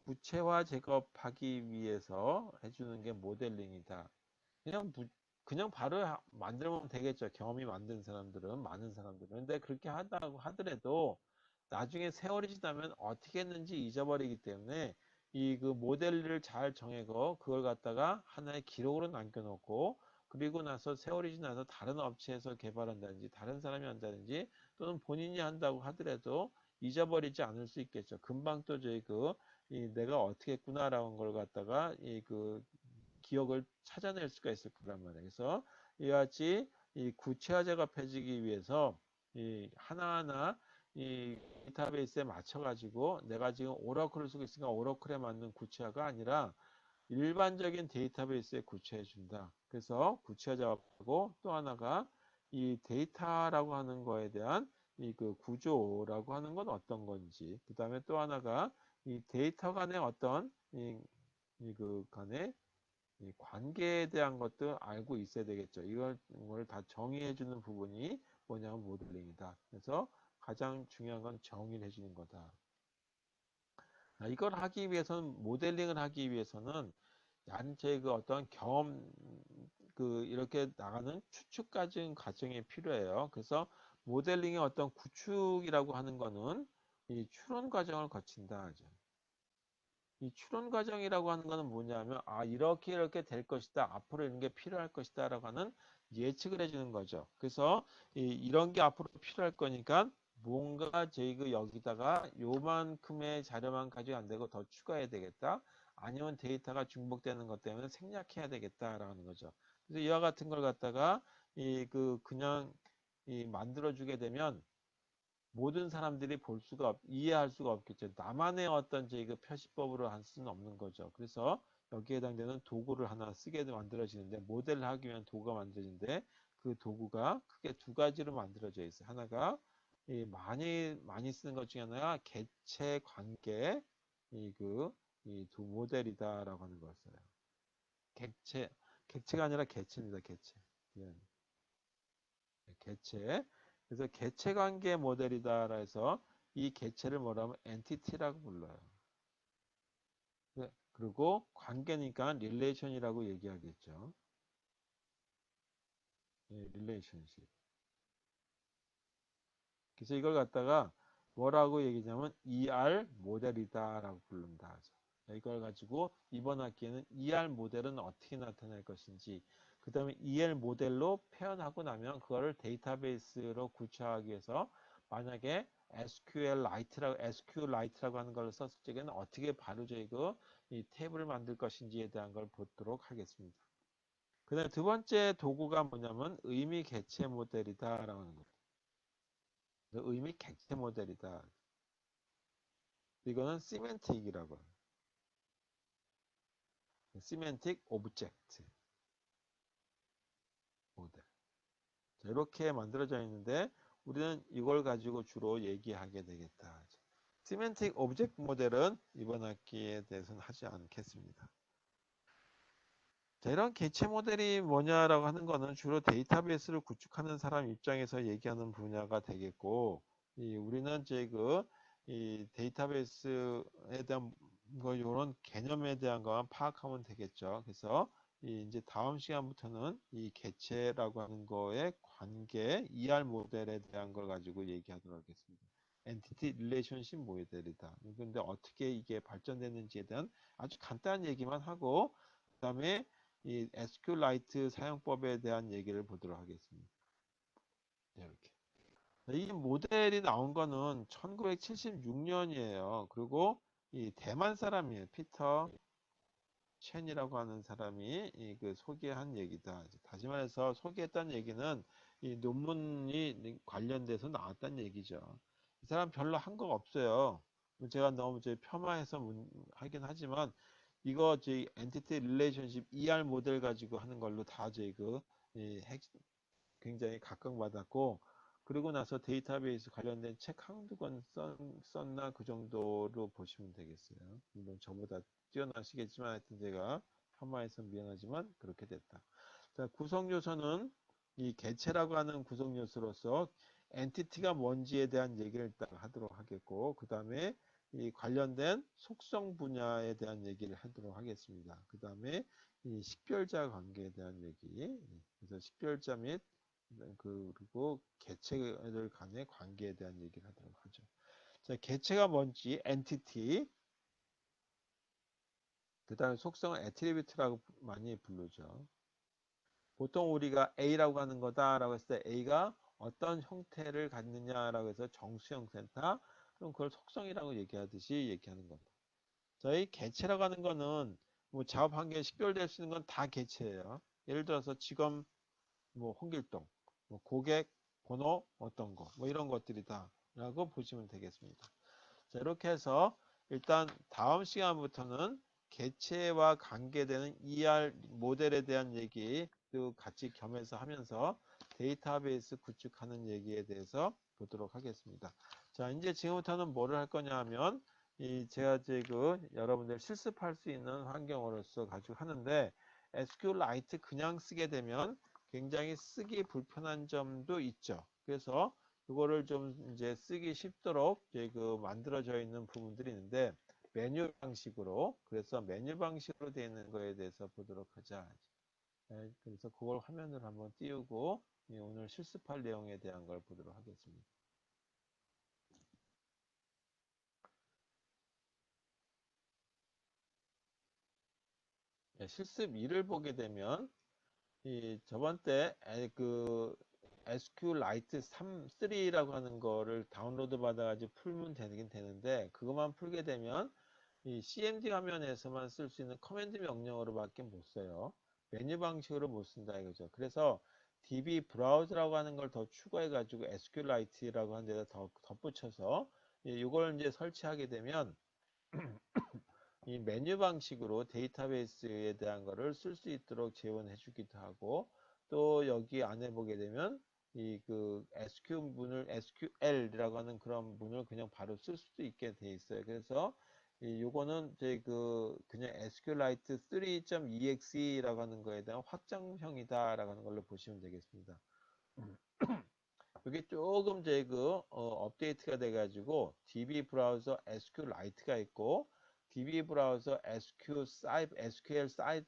구체화 작업하기 위해서 해주는 게 모델링이다. 그냥 그냥 바로 만들면 되겠죠. 경험이 만든 사람들은, 많은 사람들은. 근데 그렇게 한다고 하더라도 나중에 세월이 지나면 어떻게 했는지 잊어버리기 때문에 이 그 모델을 잘 정해고 그걸 갖다가 하나의 기록으로 남겨놓고 그리고 나서 세월이 지나서 다른 업체에서 개발한다든지 다른 사람이 한다든지 또는 본인이 한다고 하더라도 잊어버리지 않을 수 있겠죠. 금방 또 저희 이 내가 어떻게 했구나라는 걸 갖다가 기억을 찾아낼 수가 있을 거란 말이에요. 그래서 이와 같이 이 구체화제가 펴지기 위해서 이 하나하나 이 데이터베이스에 맞춰가지고 내가 지금 오라클을 쓰고 있으니까 오라클에 맞는 구체화가 아니라 일반적인 데이터베이스에 구체해 준다. 그래서 구체화 작업하고 또 하나가 이 데이터라고 하는 거에 대한 이 그 구조라고 하는 건 어떤 건지 그 다음에 또 하나가 이 데이터 간의 어떤 그 간의 이 관계에 대한 것도 알고 있어야 되겠죠. 이걸 다 정의해 주는 부분이 뭐냐면 모델링이다. 그래서 가장 중요한 건 정의를 해주는 거다. 이걸 하기 위해서는 모델링을 하기 위해서는 단체 그 어떤 경험 이렇게 나가는 추측 과정이 필요해요. 그래서 모델링의 어떤 구축이라고 하는 거는 이 추론 과정을 거친다 하죠. 이 추론 과정이라고 하는 거는 뭐냐면 이렇게 이렇게 될 것이다. 앞으로 이런 게 필요할 것이다 라고 하는 예측을 해주는 거죠. 그래서 이런 게 앞으로 필요할 거니까 뭔가 저희가 여기다가 요만큼의 자료만 가지고 안 되고 더 추가해야 되겠다. 아니면 데이터가 중복되는 것 때문에 생략해야 되겠다라는 거죠. 그래서 이와 같은 걸 갖다가 그냥 만들어 주게 되면 모든 사람들이 이해할 수가 없겠죠. 나만의 어떤 그 표시법으로 할 수는 없는 거죠. 그래서 여기에 해당되는 도구를 하나 쓰게 만들어지는데 모델을 하기 위한 도구가 만들어지는데 그 도구가 크게 두 가지로 만들어져 있어요. 하나가 많이 쓰는 것 중에 하나가 객체 관계 이 두 모델이다라고 하는 걸 써요. 객체가 아니라 개체입니다. 개체. 예. 개체. 그래서 개체 관계 모델이다 해서 이 개체를 뭐라 하면 엔티티라고 불러요. 그리고 관계니까 릴레이션이라고 얘기하겠죠. 예, 릴레이션십. 그래서 이걸 갖다가 뭐라고 얘기냐면 ER 모델이다라고 부른다 하죠. 이걸 가지고 이번 학기에는 ER 모델은 어떻게 나타날 것인지 그 다음에 EL 모델로 표현하고 나면 그거를 데이터베이스로 구체화하기 위해서 만약에 SQLite라고 하는 걸 썼을 적에는 어떻게 바로 이 탭을 만들 것인지에 대한 걸 보도록 하겠습니다. 그 다음에 두 번째 도구가 뭐냐면 의미 개체 모델이다라고 하는 겁니다. 의미 객체 모델이다. 이거는 시멘틱이라고 해요. 시멘틱 오브젝트 모델. 자, 이렇게 만들어져 있는데 우리는 이걸 가지고 주로 얘기하게 되겠다. 시멘틱 오브젝트 모델은 이번 학기에 대해서는 하지 않겠습니다. 자, 이런 개체 모델이 뭐냐라고 하는 거는 주로 데이터베이스를 구축하는 사람 입장에서 얘기하는 분야가 되겠고, 우리는 이 데이터베이스에 대한 이런 개념에 대한 것만 파악하면 되겠죠. 그래서 이제 다음 시간부터는 이 개체라고 하는 거의 관계, ER 모델에 대한 걸 가지고 얘기하도록 하겠습니다. 엔티티 릴레이션십 모델이다. 근데 어떻게 이게 발전됐는지에 대한 아주 간단한 얘기만 하고, 그다음에 이 SQLite 사용법에 대한 얘기를 보도록 하겠습니다. 네, 이렇게. 이 모델이 나온 거는 1976년이에요. 그리고 이 대만 사람이에요. 피터 첸이라고 하는 사람이 소개한 얘기다. 다시 말해서 소개했다는 얘기는 이 논문이 관련돼서 나왔다는 얘기죠. 이 사람 별로 한 거 없어요. 제가 너무 폄하해서 하긴 하지만 이거 저희 엔티티 릴레이션십 ER 모델 가지고 하는 걸로 다 저희 굉장히 각광받았고 그리고 나서 데이터베이스 관련된 책 한두 권 썼나 그 정도로 보시면 되겠어요. 물론 저보다 뛰어나시겠지만 하여튼 제가 폄하해서 미안하지만 그렇게 됐다. 자, 구성 요소는 이 개체라고 하는 구성 요소로서 엔티티가 뭔지에 대한 얘기를 일단 하도록 하겠고 그 다음에 이 관련된 속성 분야에 대한 얘기를 하도록 하겠습니다. 그 다음에 이 식별자 관계에 대한 얘기. 그래서 식별자 및 그리고 개체들 간의 관계에 대한 얘기를 하도록 하죠. 자, 개체가 뭔지 엔티티. 그 다음에 속성은 애트리뷰트라고 많이 부르죠. 보통 우리가 A라고 하는 거다라고 했을 때 A가 어떤 형태를 갖느냐라고 해서 정수 형태다. 그럼 그걸 속성이라고 얘기하듯이 얘기하는 겁니다. 저희 개체라고 하는 거는 뭐 작업 환경에 식별될 수 있는 건 다 개체예요. 예를 들어서 직업 뭐 홍길동, 뭐 고객 번호 어떤 거, 뭐 이런 것들이다라고 보시면 되겠습니다. 자, 이렇게 해서 일단 다음 시간부터는 개체와 관계되는 ER 모델에 대한 얘기도 같이 겸해서 하면서 데이터베이스 구축하는 얘기에 대해서 보도록 하겠습니다. 자, 이제 지금부터는 뭐를 할 거냐 하면 제가 지금 여러분들 실습할 수 있는 환경으로서 가지고 하는데 SQLite 그냥 쓰게 되면 굉장히 쓰기 불편한 점도 있죠. 그래서 그거를 좀 이제 쓰기 쉽도록 이제 그 만들어져 있는 부분들이 있는데 메뉴 방식으로 그래서 메뉴 방식으로 되어 있는 거에 대해서 보도록 하자. 네, 그래서 그걸 화면을 한번 띄우고 오늘 실습할 내용에 대한 걸 보도록 하겠습니다. 네, 실습 2를 보게 되면 이 저번 때 그 SQLite 3라고 하는 거를 다운로드 받아가지고 풀면 되긴 되는데 그것만 풀게 되면 이 CMD 화면에서만 쓸 수 있는 커맨드 명령어로밖에 못 써요. 메뉴 방식으로 못 쓴다 이거죠. 그래서 DB 브라우저라고 하는 걸 더 추가해가지고 SQLite라고 하는 데다 더 덧붙여서 이걸 이제 설치하게 되면 이 메뉴 방식으로 데이터베이스에 대한 거를 쓸 수 있도록 지원해 주기도 하고 또 여기 안에 보게 되면 이 그 SQL이라고 하는 그런 문을 그냥 바로 쓸 수도 있게 돼 있어요. 그래서 요거는 이제 그냥 SQLite 3.exe라고 하는 거에 대한 확장형이다라고 하는 걸로 보시면 되겠습니다. 이게 조금 이제 업데이트가 돼가지고 DB 브라우저 SQLite가 있고 DB 브라우저 SQL 사이트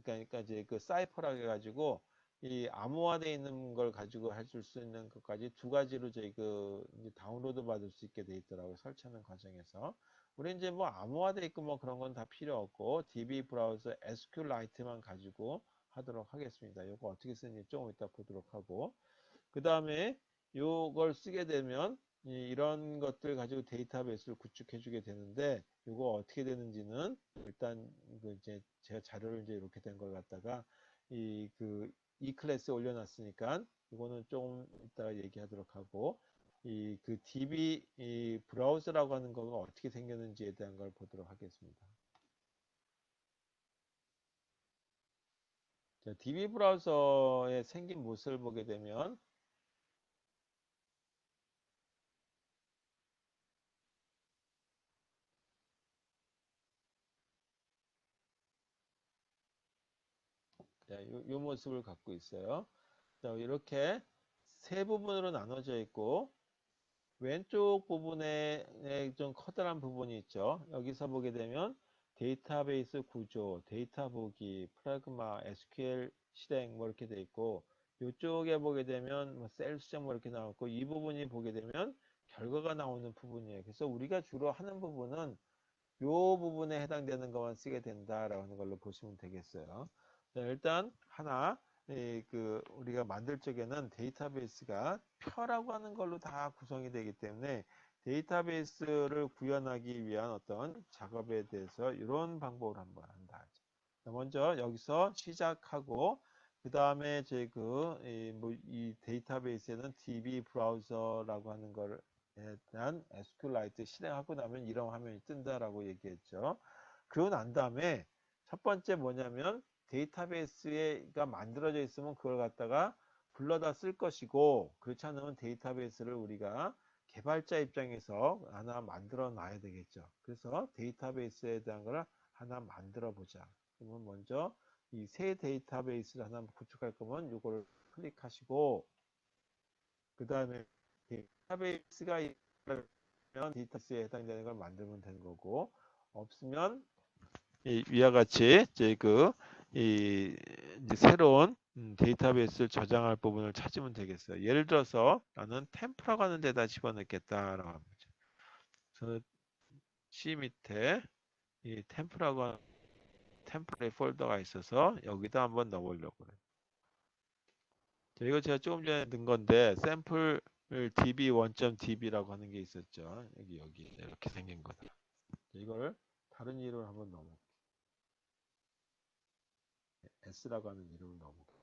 그러니까 이제 그 사이퍼라고 해가지고 이 암호화되어 있는 걸 가지고 할 수 있는 것까지 두 가지로 저희 이제 다운로드 받을 수 있게 돼 있더라고요. 설치하는 과정에서. 우리 이제 뭐 암호화돼 있고 뭐 그런 건 다 필요 없고 DB 브라우저 SQLite만 가지고 하도록 하겠습니다. 이거 어떻게 쓰는지 조금 이따 보도록 하고 그 다음에 이걸 쓰게 되면 이런 것들 가지고 데이터베이스를 구축해 주게 되는데 이거 어떻게 되는지는 일단 이제 제가 자료를 이제 이렇게 된 걸 갖다가 이 클래스에 올려놨으니까 이거는 조금 이따가 얘기하도록 하고 DB 브라우저라고 하는 거가 어떻게 생겼는지에 대한 걸 보도록 하겠습니다. 자, DB 브라우저의 생긴 모습을 보게 되면 이 모습을 갖고 있어요. 자, 이렇게 세 부분으로 나눠져 있고 왼쪽 부분에 좀 커다란 부분이 있죠. 여기서 보게 되면 데이터베이스 구조, 데이터 보기, 프라그마, SQL 실행 뭐 이렇게 돼 있고 이쪽에 보게 되면 셀 수정 뭐 이렇게 나왔고 이 부분이 보게 되면 결과가 나오는 부분이에요. 그래서 우리가 주로 하는 부분은 이 부분에 해당되는 것만 쓰게 된다라고 하는 걸로 보시면 되겠어요. 자, 일단 하나 우리가 만들 적에는 데이터베이스가 표라고 하는 걸로 다 구성이 되기 때문에 데이터베이스를 구현하기 위한 어떤 작업에 대해서 이런 방법을 한번 한다. 먼저 여기서 시작하고 그 다음에 이 데이터베이스에는 DB 브라우저라고 하는 걸 대한 SQLite 실행하고 나면 이런 화면이 뜬다라고 얘기했죠. 그러고 난 다음에 첫 번째 뭐냐면 데이터베이스가 만들어져 있으면 그걸 갖다가 불러다 쓸 것이고 그렇지 않으면 데이터베이스를 우리가 개발자 입장에서 하나 만들어 놔야 되겠죠. 그래서 데이터베이스에 대한 걸 하나 만들어 보자. 그러면 먼저 이 새 데이터베이스를 하나 구축할 거면 이걸 클릭하시고 그 다음에 데이터베이스가 데이터스에 해당되는 걸 만들면 되는 거고, 없으면 위와 같이 이제 새로운 데이터베이스를 저장할 부분을 찾으면 되겠어요. 예를 들어서 나는 템프라고 하는 데다 집어넣겠다라고 합니다. 그래서 C 밑에 이 템프라고 하는 템플릿 폴더가 있어서 여기다 한번 넣어보려고 해요. 이거 제가 조금 전에 넣은 건데 샘플 db 1.db라고 하는 게 있었죠. 여기 이렇게 생긴 거다. 이걸 다른 이름을 한번 넣어볼게요. s라고 하는 이름을 넣어볼게요.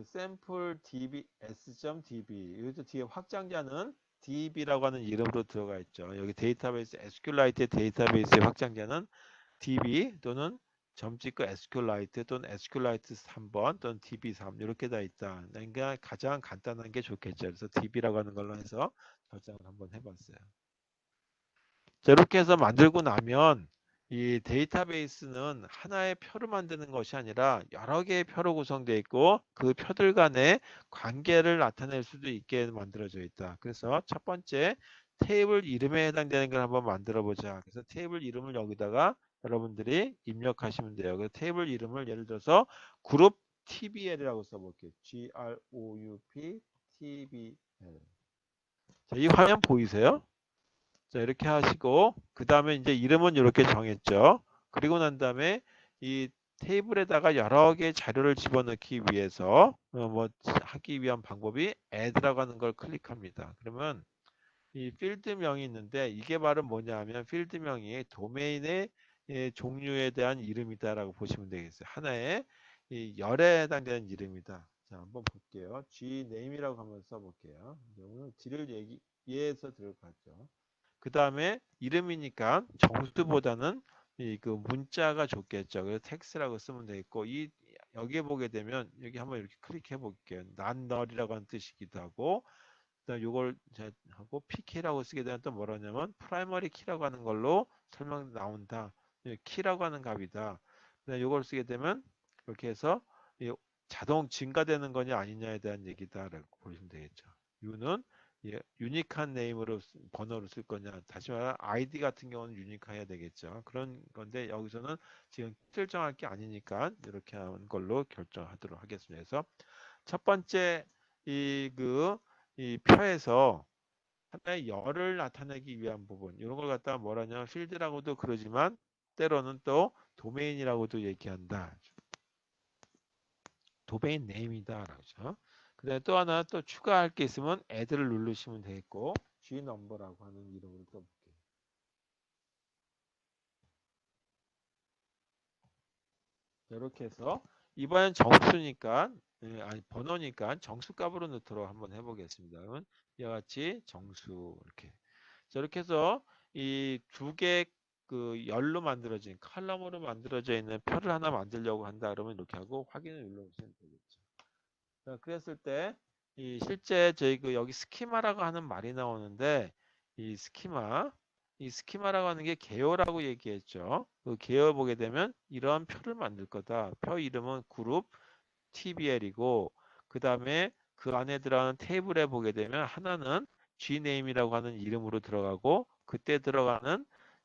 샘플 db s.db 여기서 뒤에 확장자는 db라고 하는 이름으로 들어가 있죠. 여기 데이터베이스 SQLite 데이터베이스의 확장자는 db 또는 점 찍고 SQLite 또는 SQLite 3번 또는 db3 이렇게 다 있다. 그러니까 가장 간단한 게 좋겠죠. 그래서 db라고 하는 걸로 해서 결정을 한번 해봤어요. 자, 이렇게 해서 만들고 나면 이 데이터베이스는 하나의 표를 만드는 것이 아니라 여러 개의 표로 구성되어 있고 그 표들 간의 관계를 나타낼 수도 있게 만들어져 있다. 그래서 첫 번째 테이블 이름에 해당되는 걸 한번 만들어 보자. 그래서 테이블 이름을 여기다가 여러분들이 입력하시면 돼요. 그래서 테이블 이름을 예를 들어서 그룹 TBL이라고 써볼게요. GROUP TBL. 자, 이 화면 보이세요? 자, 이렇게 하시고 그 다음에 이제 이름은 이렇게 정했죠. 그리고 난 다음에 이 테이블에다가 여러 개의 자료를 집어넣기 위해서 뭐 하기 위한 방법이 add라고 하는 걸 클릭합니다. 그러면 이 필드명이 있는데 이게 바로 뭐냐 하면 필드명이 도메인의 종류에 대한 이름이다라고 보시면 되겠어요. 하나의 이 열에 해당되는 이름이다. 자, 한번 볼게요. gname이라고 한번 써볼게요. 오늘 G를 얘기해서 들어갔죠. 그 다음에 이름이니까 정수보다는 이 그 문자가 좋겠죠. 그래서 텍스트라고 쓰면 되겠고 이 여기에 보게 되면 여기 한번 이렇게 클릭해 볼게요. not null이라고 하는 뜻이기도 하고 그다음 요걸 하고 pk라고 쓰게 되면 또 뭐라냐면 프라이머리 키라고 하는 걸로 설명 나온다. 키라고 하는 값이다. 그다음 요걸 쓰게 되면 이렇게 해서 자동 증가되는 거냐 아니냐에 대한 얘기다라고 보시면 되겠죠. u는 유니크한 네임으로 번호를 쓸 거냐 다시 말해 아이디 같은 경우는 유니크해야 되겠죠. 그런 건데 여기서는 지금 설정할 게 아니니까 이렇게 하는 걸로 결정하도록 하겠습니다. 그래서 첫 번째 이 표에서 하나의 열을 나타내기 위한 부분 이런 걸 갖다가 뭐라냐 필드라고도 그러지만 때로는 또 도메인이라고도 얘기한다. 도메인 네임이다. 그렇죠? 그다음에 또 하나 또 추가할 게 있으면 add를 누르시면 되겠고 g 넘버라고 하는 이름으로 써볼게요. 이렇게 해서 이번엔 정수니까 아니 번호니까 정수값으로 넣도록 한번 해보겠습니다. 그러면 이와 같이 정수 이렇게 이렇게 해서 이 두 개 그 열로 만들어진 칼럼으로 만들어져 있는 표를 하나 만들려고 한다 그러면 이렇게 하고 확인을 눌러주시면 되겠죠. 자, 그랬을 때 이 실제 저희 그 여기 스키마라고 하는 말이 나오는데 이 스키마라고 하는 게 개요라고 얘기했죠. 그 개요 보게 되면 이러한 표를 만들 거다. 표 이름은 그룹 TBL이고 그 다음에 그 안에 들어가는 테이블에 보게 되면 하나는 gname이라고 하는 이름으로 들어가고 그때 들어가는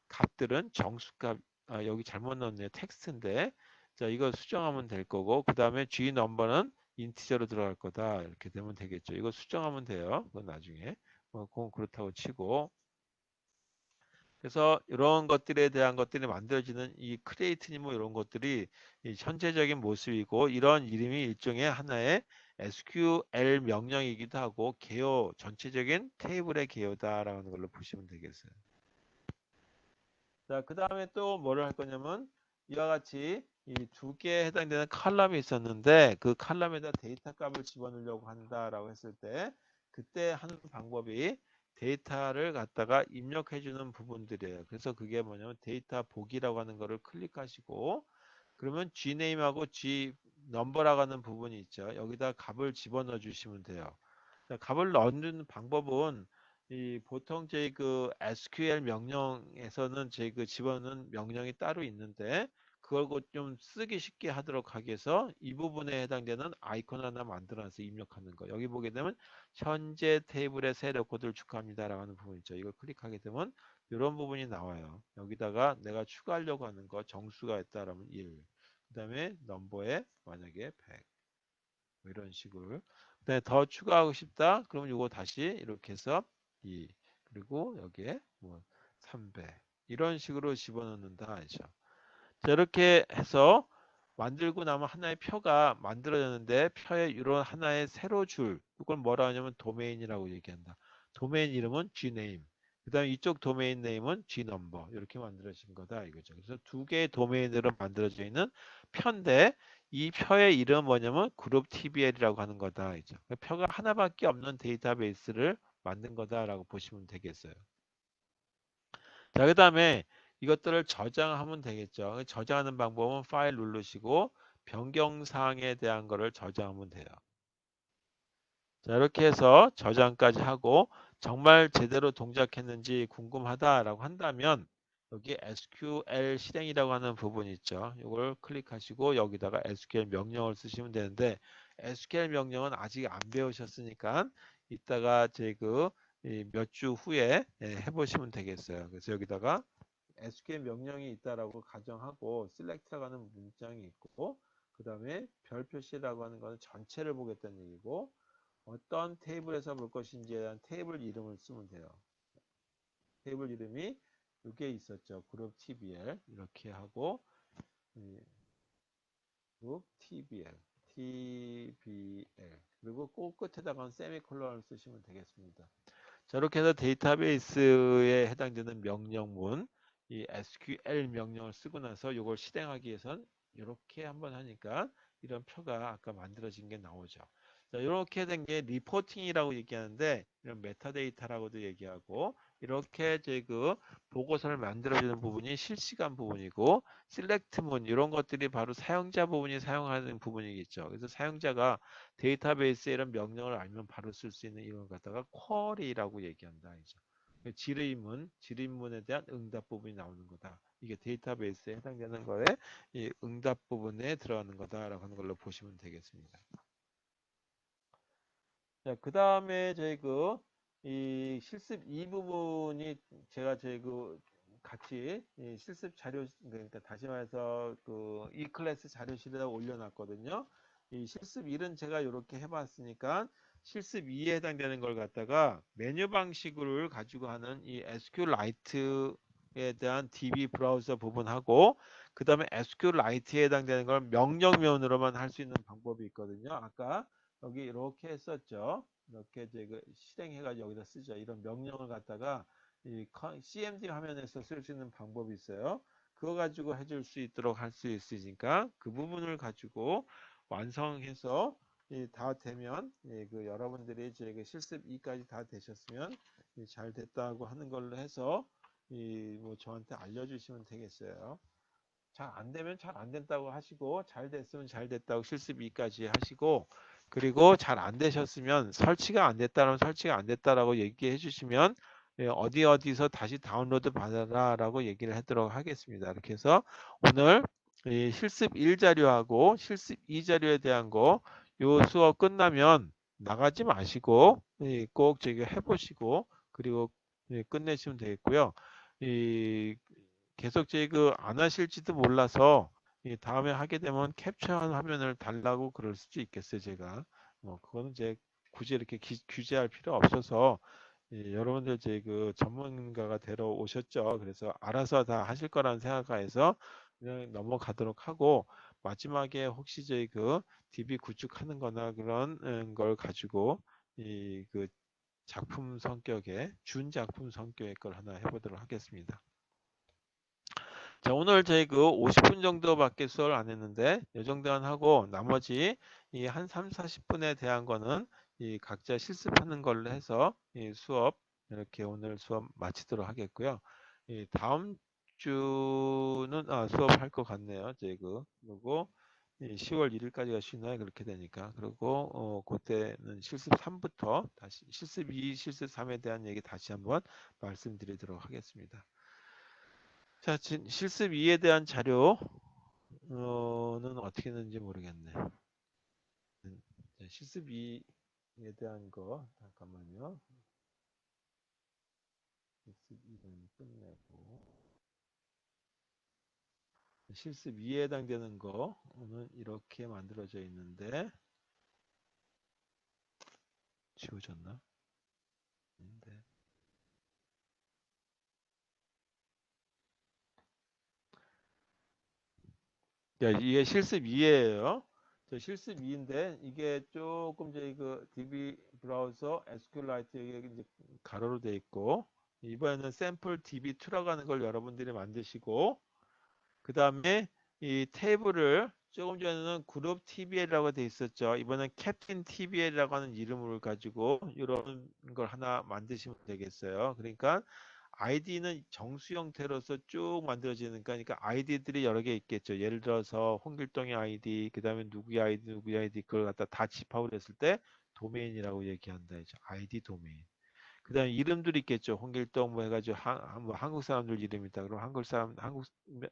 값들은 정수값 여기 잘못 넣었네요. 텍스트인데 자 이거 수정하면 될 거고 그 다음에 gnumber는 인티저로 들어갈 거다. 이렇게 되면 되겠죠. 이거 수정하면 돼요. 그건 나중에 그건 그렇다고 치고 그래서 이런 것들에 대한 것들이 만들어지는 이 크리에이트니 뭐 이런 것들이 이 현재적인 모습이고 이런 이름이 일종의 하나의 SQL 명령이기도 하고 개요 전체적인 테이블의 개요다라는 걸로 보시면 되겠어요. 자, 그 다음에 또 뭐를 할 거냐면 이와 같이 이 두 개에 해당되는 칼럼이 있었는데 그 칼럼에다 데이터 값을 집어넣으려고 한다라고 했을 때 그때 하는 방법이 데이터를 갖다가 입력해 주는 부분들이에요. 그래서 그게 뭐냐면 데이터 보기라고 하는 거를 클릭하시고 그러면 gname하고 gnumber라고 하는 부분이 있죠. 여기다 값을 집어넣어 주시면 돼요. 자, 값을 넣는 방법은 이 보통 저희 그 SQL 명령에서는 저희 그 집어넣는 명령이 따로 있는데 그걸 좀 쓰기 쉽게 하도록 하기 위해서 이 부분에 해당되는 아이콘 하나 만들어서 입력하는 거. 여기 보게 되면 현재 테이블의 새 레코드를 축하합니다라고 하는 부분 있죠. 이걸 클릭하게 되면 이런 부분이 나와요. 여기다가 내가 추가하려고 하는 거 정수가 있다라면 1. 그 다음에 넘버에 만약에 100. 뭐 이런 식으로. 그다음에 더 추가하고 싶다. 그러면 이거 다시 이렇게 해서 2. 그리고 여기에 뭐 300. 이런 식으로 집어넣는다 하죠. 자, 이렇게 해서 만들고 나면 하나의 표가 만들어졌는데 표에 이런 하나의 세로 줄 이걸 뭐라 하냐면 도메인이라고 얘기한다. 도메인 이름은 Gname. 그 다음에 이쪽 도메인 네임은 Gnumber 이렇게 만들어진 거다 이거죠. 그래서 두 개의 도메인으로 만들어져 있는 표인데 이 표의 이름은 뭐냐면 그룹 TBL이라고 하는 거다 이죠. 표가 하나밖에 없는 데이터베이스를 만든 거다라고 보시면 되겠어요. 자, 그 다음에 이것들을 저장하면 되겠죠. 저장하는 방법은 파일 누르시고 변경사항에 대한 거를 저장하면 돼요. 자, 이렇게 해서 저장까지 하고 정말 제대로 동작했는지 궁금하다라고 한다면 여기 SQL 실행이라고 하는 부분 있죠. 이걸 클릭하시고 여기다가 SQL 명령을 쓰시면 되는데 SQL 명령은 아직 안 배우셨으니까 이따가 제 그 몇 주 후에 해보시면 되겠어요. 그래서 여기다가 SQL 명령이 있다라고 가정하고 select라고 하는 문장이 있고 그 다음에 별 표시라고 하는 것은 전체를 보겠다는 얘기고 어떤 테이블에서 볼 것인지에 대한 테이블 이름을 쓰면 돼요. 테이블 이름이 이게 있었죠. 그룹 TBL 이렇게 하고 그룹 TBL 그리고 꼭 끝에다가 세미콜론을 쓰시면 되겠습니다. 자, 이렇게 해서 데이터베이스에 해당되는 명령문, 이 SQL 명령을 쓰고 나서 이걸 실행하기 위해선 이렇게 한번 하니까 이런 표가 아까 만들어진 게 나오죠. 자, 이렇게 된 게 리포팅이라고 얘기하는데 이런 메타데이터라고도 얘기하고 이렇게 제 그 보고서를 만들어주는 부분이 실시간 부분이고 셀렉트문 이런 것들이 바로 사용자 부분이 사용하는 부분이겠죠. 그래서 사용자가 데이터베이스에 이런 명령을 알면 바로 쓸 수 있는 이걸 갖다가 쿼리라고 얘기한다. 이죠. 질의문에 대한 응답 부분이 나오는 거다. 이게 데이터베이스에 해당되는 거에 이 응답 부분에 들어가는 거다라고 하는 걸로 보시면 되겠습니다. 자, 그 다음에 저희 이 실습 이 부분이 제가 저희 같이 이 실습 자료 그러니까 다시 말해서 이 클래스 자료실에다 올려놨거든요. 이 실습 1은 제가 이렇게 해봤으니까 실습 2에 해당되는 걸 갖다가 메뉴 방식을 가지고 하는 이 SQLite에 대한 DB 브라우저 부분하고 그 다음에 SQLite에 해당되는 걸 명령면으로만 할 수 있는 방법이 있거든요. 아까 여기 이렇게 했었죠. 이렇게 이제 실행해가지고 여기다 쓰죠. 이런 명령을 갖다가 이 CMD 화면에서 쓸 수 있는 방법이 있어요. 그거 가지고 해줄 수 있도록 할 수 있으니까 그 부분을 가지고 완성해서 다 되면 여러분들이 이제 실습 2까지 다 되셨으면 잘 됐다고 하는 걸로 해서 뭐 저한테 알려주시면 되겠어요. 잘 안 되면 잘 안 됐다고 하시고 잘 됐으면 잘 됐다고 실습 2까지 하시고 그리고 잘 안 되셨으면 설치가 안 됐다면 설치가 안 됐다라고 얘기해 주시면 어디 어디서 다시 다운로드 받아라라고 얘기를 하도록 하겠습니다. 이렇게 해서 오늘 이 실습 1 자료하고 실습 2 자료에 대한 거 요 수업 끝나면 나가지 마시고 꼭 저기 해보시고 그리고 끝내시면 되겠고요. 이 계속 안 하실지도 몰라서 다음에 하게 되면 캡처한 화면을 달라고 그럴 수도 있겠어요, 제가. 뭐 그거는 이제 굳이 이렇게 규제할 필요 없어서 여러분들 전문가가 되러 오셨죠. 그래서 알아서 다 하실 거라는 생각하에서 그냥 넘어가도록 하고 마지막에 혹시 DB 구축하는 거나 그런 걸 가지고 작품 성격의 준작품 성격의 걸 하나 해보도록 하겠습니다. 자, 오늘 저희 50분 정도밖에 수업을 안 했는데 이 정도만 하고 나머지 이 한 3, 40분에 대한 거는 각자 실습하는 걸로 해서 수업 이렇게 오늘 수업 마치도록 하겠고요. 다음 주는 수업할 것 같네요. 저희 그리고 10월 1일까지가 쉬나요? 그렇게 되니까. 그리고 그때는 실습 3부터 다시 실습 2, 실습 3에 대한 얘기 다시 한번 말씀드리도록 하겠습니다. 자, 실습 2에 대한 자료 는 어떻게 했는지 모르겠네. 실습 2에 대한 거 잠깐만요. 실습 2는 끝내고 실습 2에 해당되는 거는 이렇게 만들어져 있는데 지워졌나? 근데 이게 실습 2예요. 저 실습 2인데 이게 조금 저희 그 DB 브라우저 SQLite 이제 가로로 돼 있고 이번에는 샘플 DB2라고 하는 걸 여러분들이 만드시고 그 다음에 이 테이블을 조금 전에는 그룹 TBL이라고 돼 있었죠. 이번엔 캡틴 TBL이라고 하는 이름을 가지고 이런 걸 하나 만드시면 되겠어요. 그러니까 아이디는 정수 형태로서 쭉 만들어지니까 그러니까 아이디들이 여러 개 있겠죠. 예를 들어서 홍길동의 아이디, 그 다음에 누구의 아이디, 누구의 아이디 그걸 갖다 다 집합을 했을 때 도메인이라고 얘기한다. 이죠. 아이디 도메인. 그 다음에 이름들이 있겠죠. 홍길동 뭐 해가지고 뭐 한국 사람들 이름 있다. 그럼 한국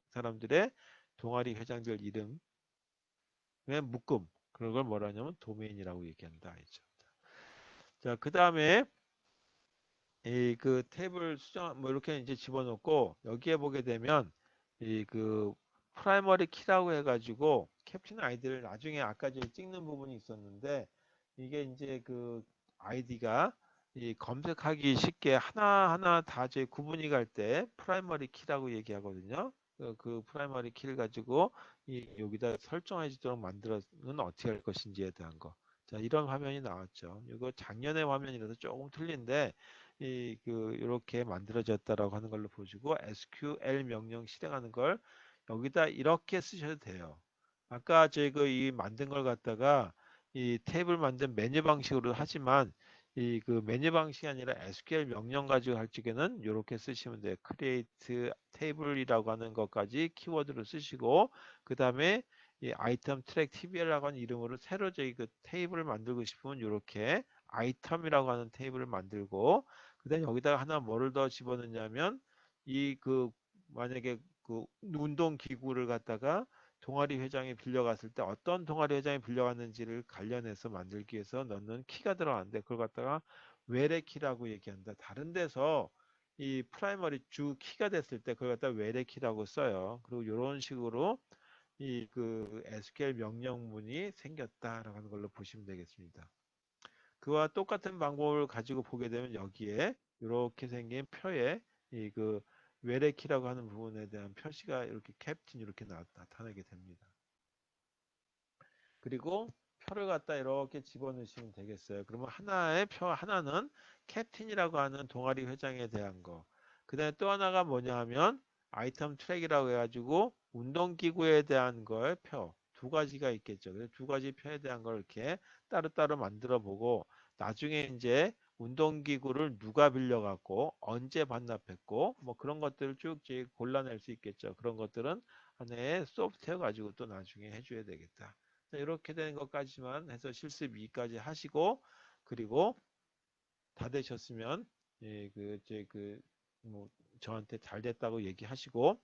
사람들의 동아리 회장들 이름의 묶음. 그런 걸 뭐라 하냐면 도메인이라고 얘기한다. 알죠? 자, 그 다음에 이 그 탭을 수정 뭐 이렇게 이제 집어넣고 여기에 보게 되면 이 그 프라이머리 키라고 해가지고 캡틴 아이디를 나중에 아까 전에 찍는 부분이 있었는데 이게 이제 그 아이디가 이 검색하기 쉽게 하나하나 다 제 구분이 갈 때 프라이머리 키라고 얘기하거든요. 그 프라이머리 키를 가지고 이 여기다 설정해 주도록 만들어는 어떻게 할 것인지에 대한 거. 자, 이런 화면이 나왔죠. 이거 작년의 화면이라서 조금 틀린데 이렇게 만들어졌다라고 하는 걸로 보시고 SQL 명령 실행하는 걸 여기다 이렇게 쓰셔도 돼요. 아까 저희가 이 만든 걸 갖다가 이 탭을 만든 메뉴 방식으로 하지만 이 그 메뉴 방식이 아니라 SQL 명령 가지고 할 적에는 이렇게 쓰시면 돼요. create table이라고 하는 것까지 키워드로 쓰시고 그 다음에 이 아이템 트랙 TBL이라고 하는 이름으로 새로 저희 그 테이블을 만들고 싶으면 이렇게 아이템이라고 하는 테이블을 만들고 그다음에 여기다가 하나 뭐를 더 집어넣냐면 이 그 만약에 그 운동 기구를 갖다가 동아리 회장이 빌려갔을 때 어떤 동아리 회장이 빌려갔는지를 관련해서 만들기 위해서 넣는 키가 들어가는데 그걸 갖다가 외래 키라고 얘기한다. 다른 데서 이 프라이머리 주 키가 됐을 때 그걸 갖다 외래 키라고 써요. 그리고 이런 식으로 이 그 SQL 명령문이 생겼다라고 하는 걸로 보시면 되겠습니다. 그와 똑같은 방법을 가지고 보게 되면 여기에 이렇게 생긴 표에 이 그 외래키라고 하는 부분에 대한 표시가 이렇게 캡틴 이렇게 나타나게 됩니다. 그리고 표를 갖다 이렇게 집어넣으시면 되겠어요. 그러면 하나의 표 하나는 캡틴이라고 하는 동아리 회장에 대한 거. 그 다음에 또 하나가 뭐냐 하면 아이템 트랙이라고 해가지고 운동기구에 대한 걸 표. 두 가지가 있겠죠. 그래서 두 가지 표에 대한 걸 이렇게 따로따로 만들어 보고 나중에 이제 운동기구를 누가 빌려갖고 언제 반납했고 뭐 그런 것들을 쭉 골라낼 수 있겠죠. 그런 것들은 하나의 소프트웨어 가지고 또 나중에 해줘야 되겠다. 이렇게 되는 것까지만 해서 실습 2까지 하시고 그리고 다 되셨으면 예, 뭐 저한테 잘 됐다고 얘기하시고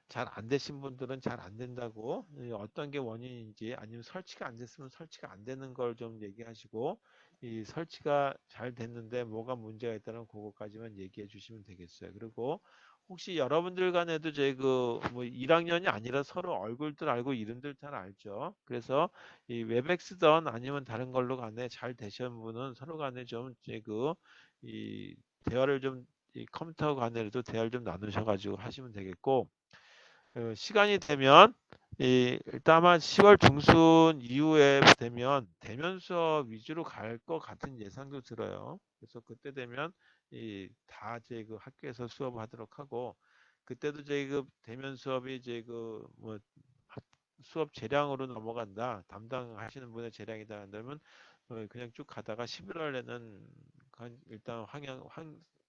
잘 안 되신 분들은 잘 안 된다고 어떤 게 원인인지 아니면 설치가 안 됐으면 설치가 안 되는 걸 좀 얘기하시고 이 설치가 잘 됐는데 뭐가 문제가 있다는 그거까지만 얘기해 주시면 되겠어요. 그리고 혹시 여러분들 간에도 제 그 뭐 1학년이 아니라 서로 얼굴들 알고 이름들 잘 알죠. 그래서 이 웹엑스든 아니면 다른 걸로 간에 잘 되신 분은 서로 간에 좀 제 그 이 대화를 좀 이 컴퓨터 간에도 대화를 좀 나누셔가지고 하시면 되겠고 시간이 되면 일단 아마 10월 중순 이후에 되면 대면 수업 위주로 갈 것 같은 예상도 들어요. 그래서 그때 되면 다 제 그 학교에서 수업하도록 하고 그때도 저희 그 대면 수업이 이제 그 뭐 수업 재량으로 넘어간다. 담당하시는 분의 재량이다 한다면 그냥 쭉 가다가 11월에는 일단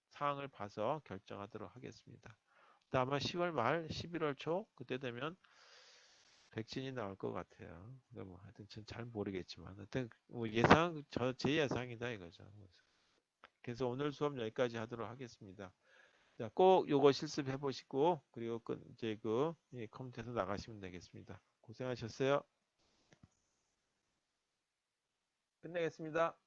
사항을 봐서 결정하도록 하겠습니다. 아마 10월 말, 11월 초 그때 되면 백신이 나올 것 같아요. 뭐 하여튼 전 잘 모르겠지만 하여튼 뭐 제 예상이다 이거죠. 그래서 오늘 수업 여기까지 하도록 하겠습니다. 자, 꼭 요거 실습해 보시고 그리고 이제 컴퓨터에서 나가시면 되겠습니다. 고생하셨어요. 끝내겠습니다.